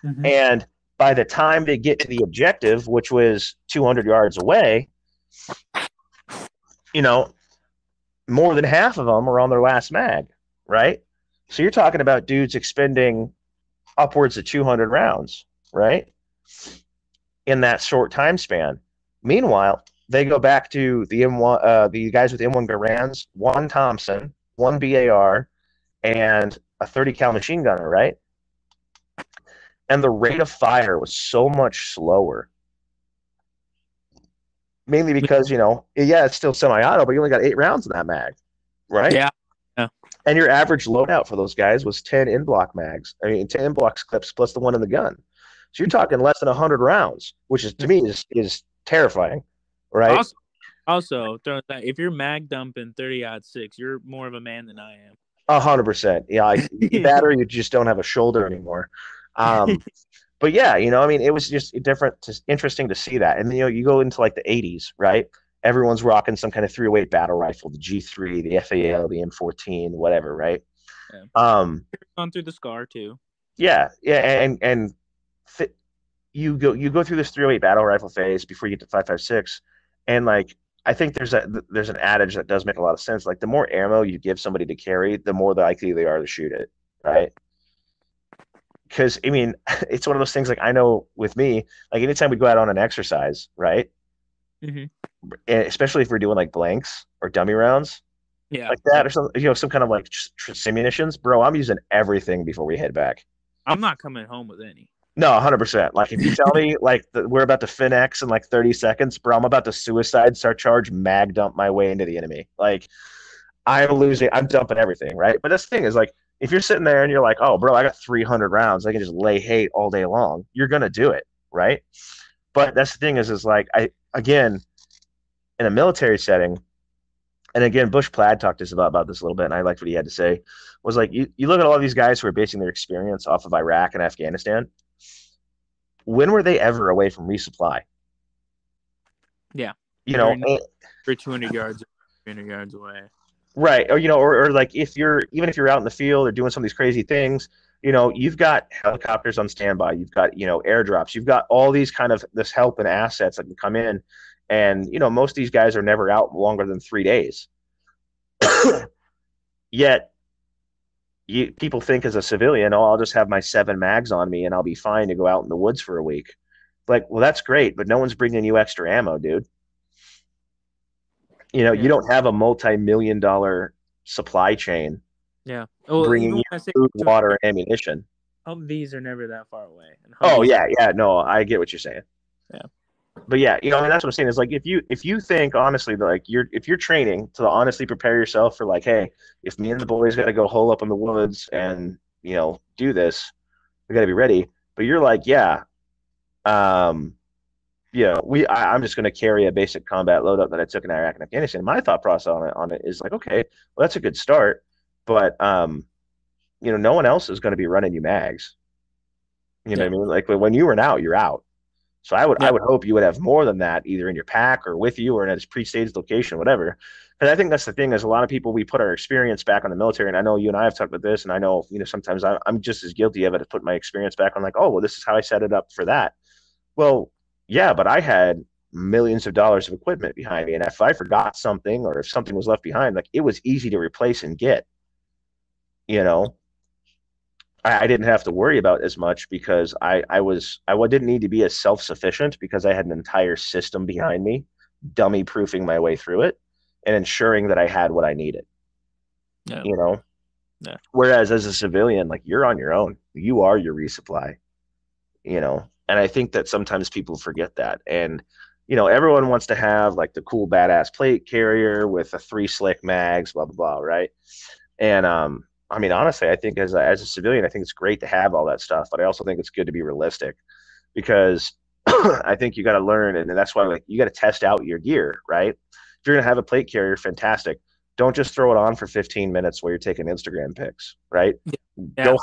Mm-hmm. And by the time they get to the objective, which was 200 yards away, more than half of them are on their last mag, right? So you're talking about dudes expending upwards of 200 rounds, right? In that short time span. Meanwhile, they go back to the M1, the guys with M1 Garands, one Thompson, one BAR, and a 30 cal machine gunner, right? And the rate of fire was so much slower. Mainly because, it's still semi-auto, but you only got 8 rounds in that mag, right? Yeah. And your average loadout for those guys was 10 in-block mags. 10 in-block clips plus the one in the gun. So you're talking less than 100 rounds, which is to me is terrifying, right? Also, if you're mag dumping 30-06, you're more of a man than I am. 100%. Yeah, that or you just don't have a shoulder anymore. But yeah, it was just interesting to see that. And you go into like the 80s, right? Everyone's rocking some kind of 308 battle rifle, the G3, the FAL, the M14, whatever, right? Yeah. Gone through the SCAR too. Yeah, and you go through this 308 battle rifle phase before you get to 5.56, and like I think there's an adage that does make a lot of sense. Like the more ammo you give somebody to carry, the more likely they are to shoot it, right? Because it's one of those things. Like I know with me, like anytime we go out on an exercise, right? Mm-hmm. And especially if we're doing like blanks or dummy rounds, like that, or some kind of like simunitions, bro. I'm using everything before we head back. I'm not coming home with any. No, 100%. Like if you tell me like we're about to FinX in like 30 seconds, bro, I'm about to suicide, start charge, mag dump my way into the enemy. Like I'm dumping everything, right? But this thing is like, if you're sitting there and you're like, oh, bro, I got 300 rounds, I can just lay hate all day long. You're gonna do it, right? But that's the thing is like again, in a military setting, and again, Bush Plaid talked to us about this a little bit, and I liked what he had to say. Was like you look at all these guys who are basing their experience off of Iraq and Afghanistan. When were they ever away from resupply? Yeah, for 200 yards, 300 yards away. Right, or like if you're out in the field or doing some of these crazy things, you've got helicopters on standby, you've got airdrops, you've got all these kind of this help and assets that can come in, and most of these guys are never out longer than 3 days. Yet people think as a civilian, oh, I'll just have my 7 mags on me and I'll be fine to go out in the woods for a week. Like, well, that's great, but no one's bringing you extra ammo, dude. You don't have a multi-million-dollar supply chain. Yeah, bringing you food, water, and ammunition. These are never that far away. Oh yeah, no, I get what you're saying. Yeah, but yeah, that's what I'm saying is like if you think honestly that like if you're training to honestly prepare yourself for like, hey, if me and the boys got to go hole up in the woods and do this, we got to be ready. But you're like, yeah, I'm just going to carry a basic combat loadout that I took in Iraq and Afghanistan. My thought process on it is like, okay, well, that's a good start, but no one else is going to be running you mags. What I mean? Like when you were out, you're out. So I would hope you would have more than that, either in your pack or with you or in a pre-staged location, whatever. Because I think that's the thing is a lot of people, we put our experience back on the military. And I know you and I have talked about this, and I know, sometimes I'm just as guilty of it to put my experience back on like, oh, well, this is how I set it up for that. Well, yeah, but I had millions of dollars of equipment behind me. And if I forgot something or if something was left behind, like it was easy to replace and get, I didn't have to worry about as much because I didn't need to be as self-sufficient because I had an entire system behind me, dummy proofing my way through it and ensuring that I had what I needed. Yeah. Yeah. Whereas as a civilian, like you're on your own, you are your resupply, and I think that sometimes people forget that. And, everyone wants to have like the cool badass plate carrier with the 3 slick mags, blah blah blah, right? And I mean, honestly, I think as a civilian, I think it's great to have all that stuff, but I also think it's good to be realistic because I think you got to learn, and that's why like you got to test out your gear, right? If you're gonna have a plate carrier, fantastic. Don't just throw it on for 15 minutes while you're taking Instagram pics, right? Yeah.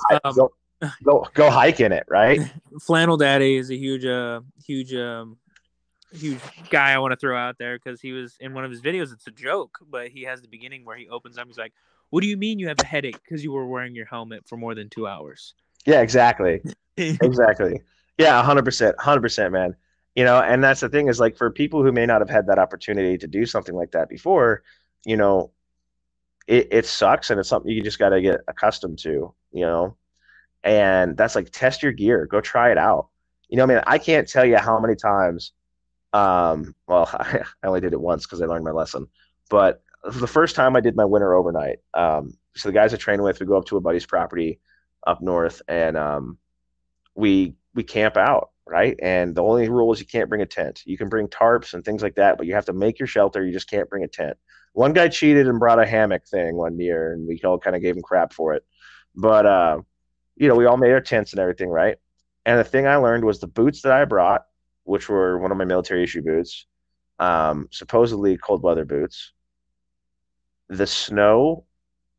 Go go hike in it, right? Flannel Daddy is a huge guy I want to throw out there because he was in one of his videos. It's a joke, but he has the beginning where he opens up. He's like, "What do you mean you have a headache because you were wearing your helmet for more than 2 hours?" Yeah, exactly. Exactly. Yeah, 100%, 100%, man. And that's the thing is like for people who may not have had that opportunity to do something like that before, you know, it sucks and it's something you just got to get accustomed to. And that's like test your gear, go try it out. I mean, I can't tell you how many times. Well, I only did it once because I learned my lesson, but the first time I did my winter overnight, so the guys I train with, we go up to a buddy's property up north, and we camp out, right? And the only rule is you can't bring a tent. You can bring tarps and things like that, but you have to make your shelter. You just can't bring a tent. One guy cheated and brought a hammock thing one year, and we all kind of gave him crap for it. But we all made our tents and everything, right? And the thing I learned was the boots that I brought, which were one of my military issue boots, supposedly cold weather boots. The snow,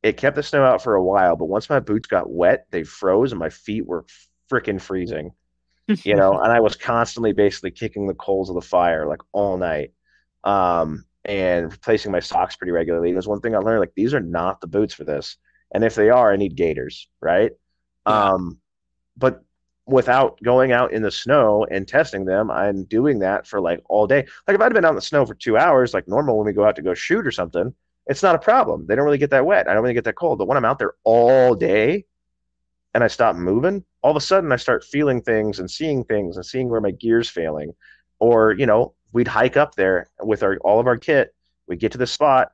it kept the snow out for a while, but once my boots got wet, they froze and my feet were freaking freezing. And I was constantly basically kicking the coals of the fire like all night, and replacing my socks pretty regularly. There's one thing I learned, like these are not the boots for this, and if they are, I need gaiters, right? Yeah. But without going out in the snow and testing them, I'm doing that for like all day. Like if I'd been out in the snow for 2 hours, like normal when we go out to go shoot or something, it's not a problem. They don't really get that wet. I don't really get that cold. But when I'm out there all day and I stop moving, all of a sudden I start feeling things and seeing where my gear's failing. Or, we'd hike up there with all of our kit. We'd get to the spot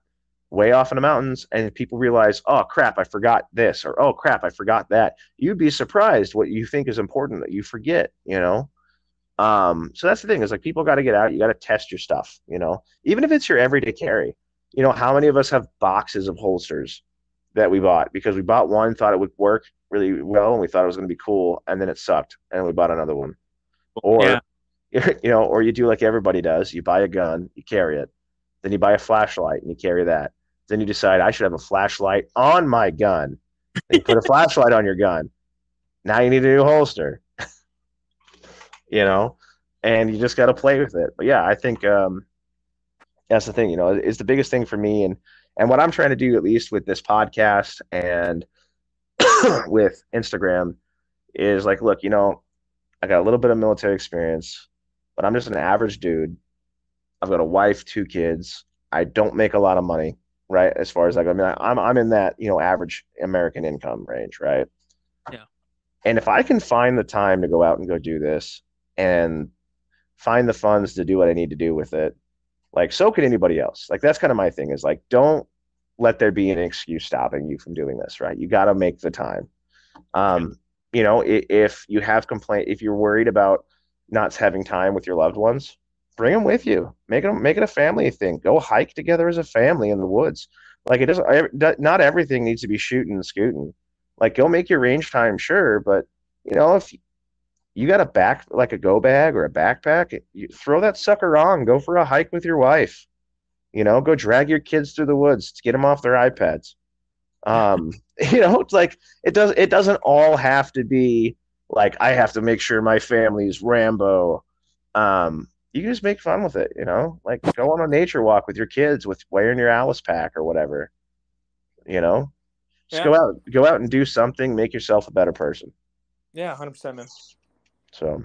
way off in the mountains and people realize, oh crap, I forgot this, or oh crap, I forgot that. You'd be surprised what you think is important that you forget. So that's the thing is like people got to get out. You got to test your stuff, even if it's your everyday carry. How many of us have boxes of holsters that we bought because we bought one, thought it would work really well, and we thought it was going to be cool, and then it sucked, and we bought another one. Or, Yeah. or you do like everybody does. You buy a gun, you carry it. Then you buy a flashlight, and you carry that. Then you decide I should have a flashlight on my gun. And you put a flashlight on your gun. Now you need a new holster. And you just got to play with it. But yeah, I think that's the thing. It's the biggest thing for me, and what I'm trying to do, at least with this podcast and with Instagram, is like, look, I got a little bit of military experience, but I'm just an average dude. I've got a wife, 2 kids. I don't make a lot of money, right? As far as like, I mean, I'm in that average American income range, right? Yeah. And if I can find the time to go out and go do this and find the funds to do what I need to do with it, like so can anybody else. Like that's kind of my thing is like, don't let there be an excuse stopping you from doing this, right? You got to make the time. If you have complaint, if you're worried about not having time with your loved ones, bring them with you. Make it a family thing. Go hike together as a family in the woods. Like it doesn't. Not everything needs to be shooting and scooting. Like go make your range time, sure, but if you got like a go bag or a backpack, you throw that sucker on. Go for a hike with your wife. Go drag your kids through the woods to get them off their iPads. It's like it doesn't all have to be like I have to make sure my family's Rambo. You can just make fun with it, like go on a nature walk with your kids with wearing your Alice pack or whatever. Just Yeah. go out and do something, make yourself a better person. Yeah. 100%, man. So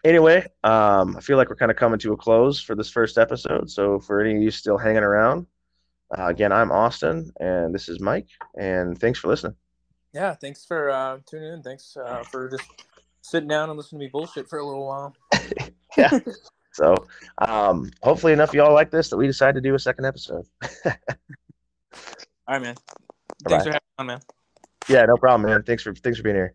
anyway, I feel like we're kind of coming to a close for this first episode. So for any of you still hanging around, again, I'm Austin, and this is Mike, and thanks for listening. Yeah, thanks for tuning in. Thanks for just sitting down and listening to me bullshit for a little while. Yeah. So hopefully enough of y'all like this that we decide to do a second episode. All right, man. Thanks for having me on, man. Yeah, no problem, man. Thanks for being here.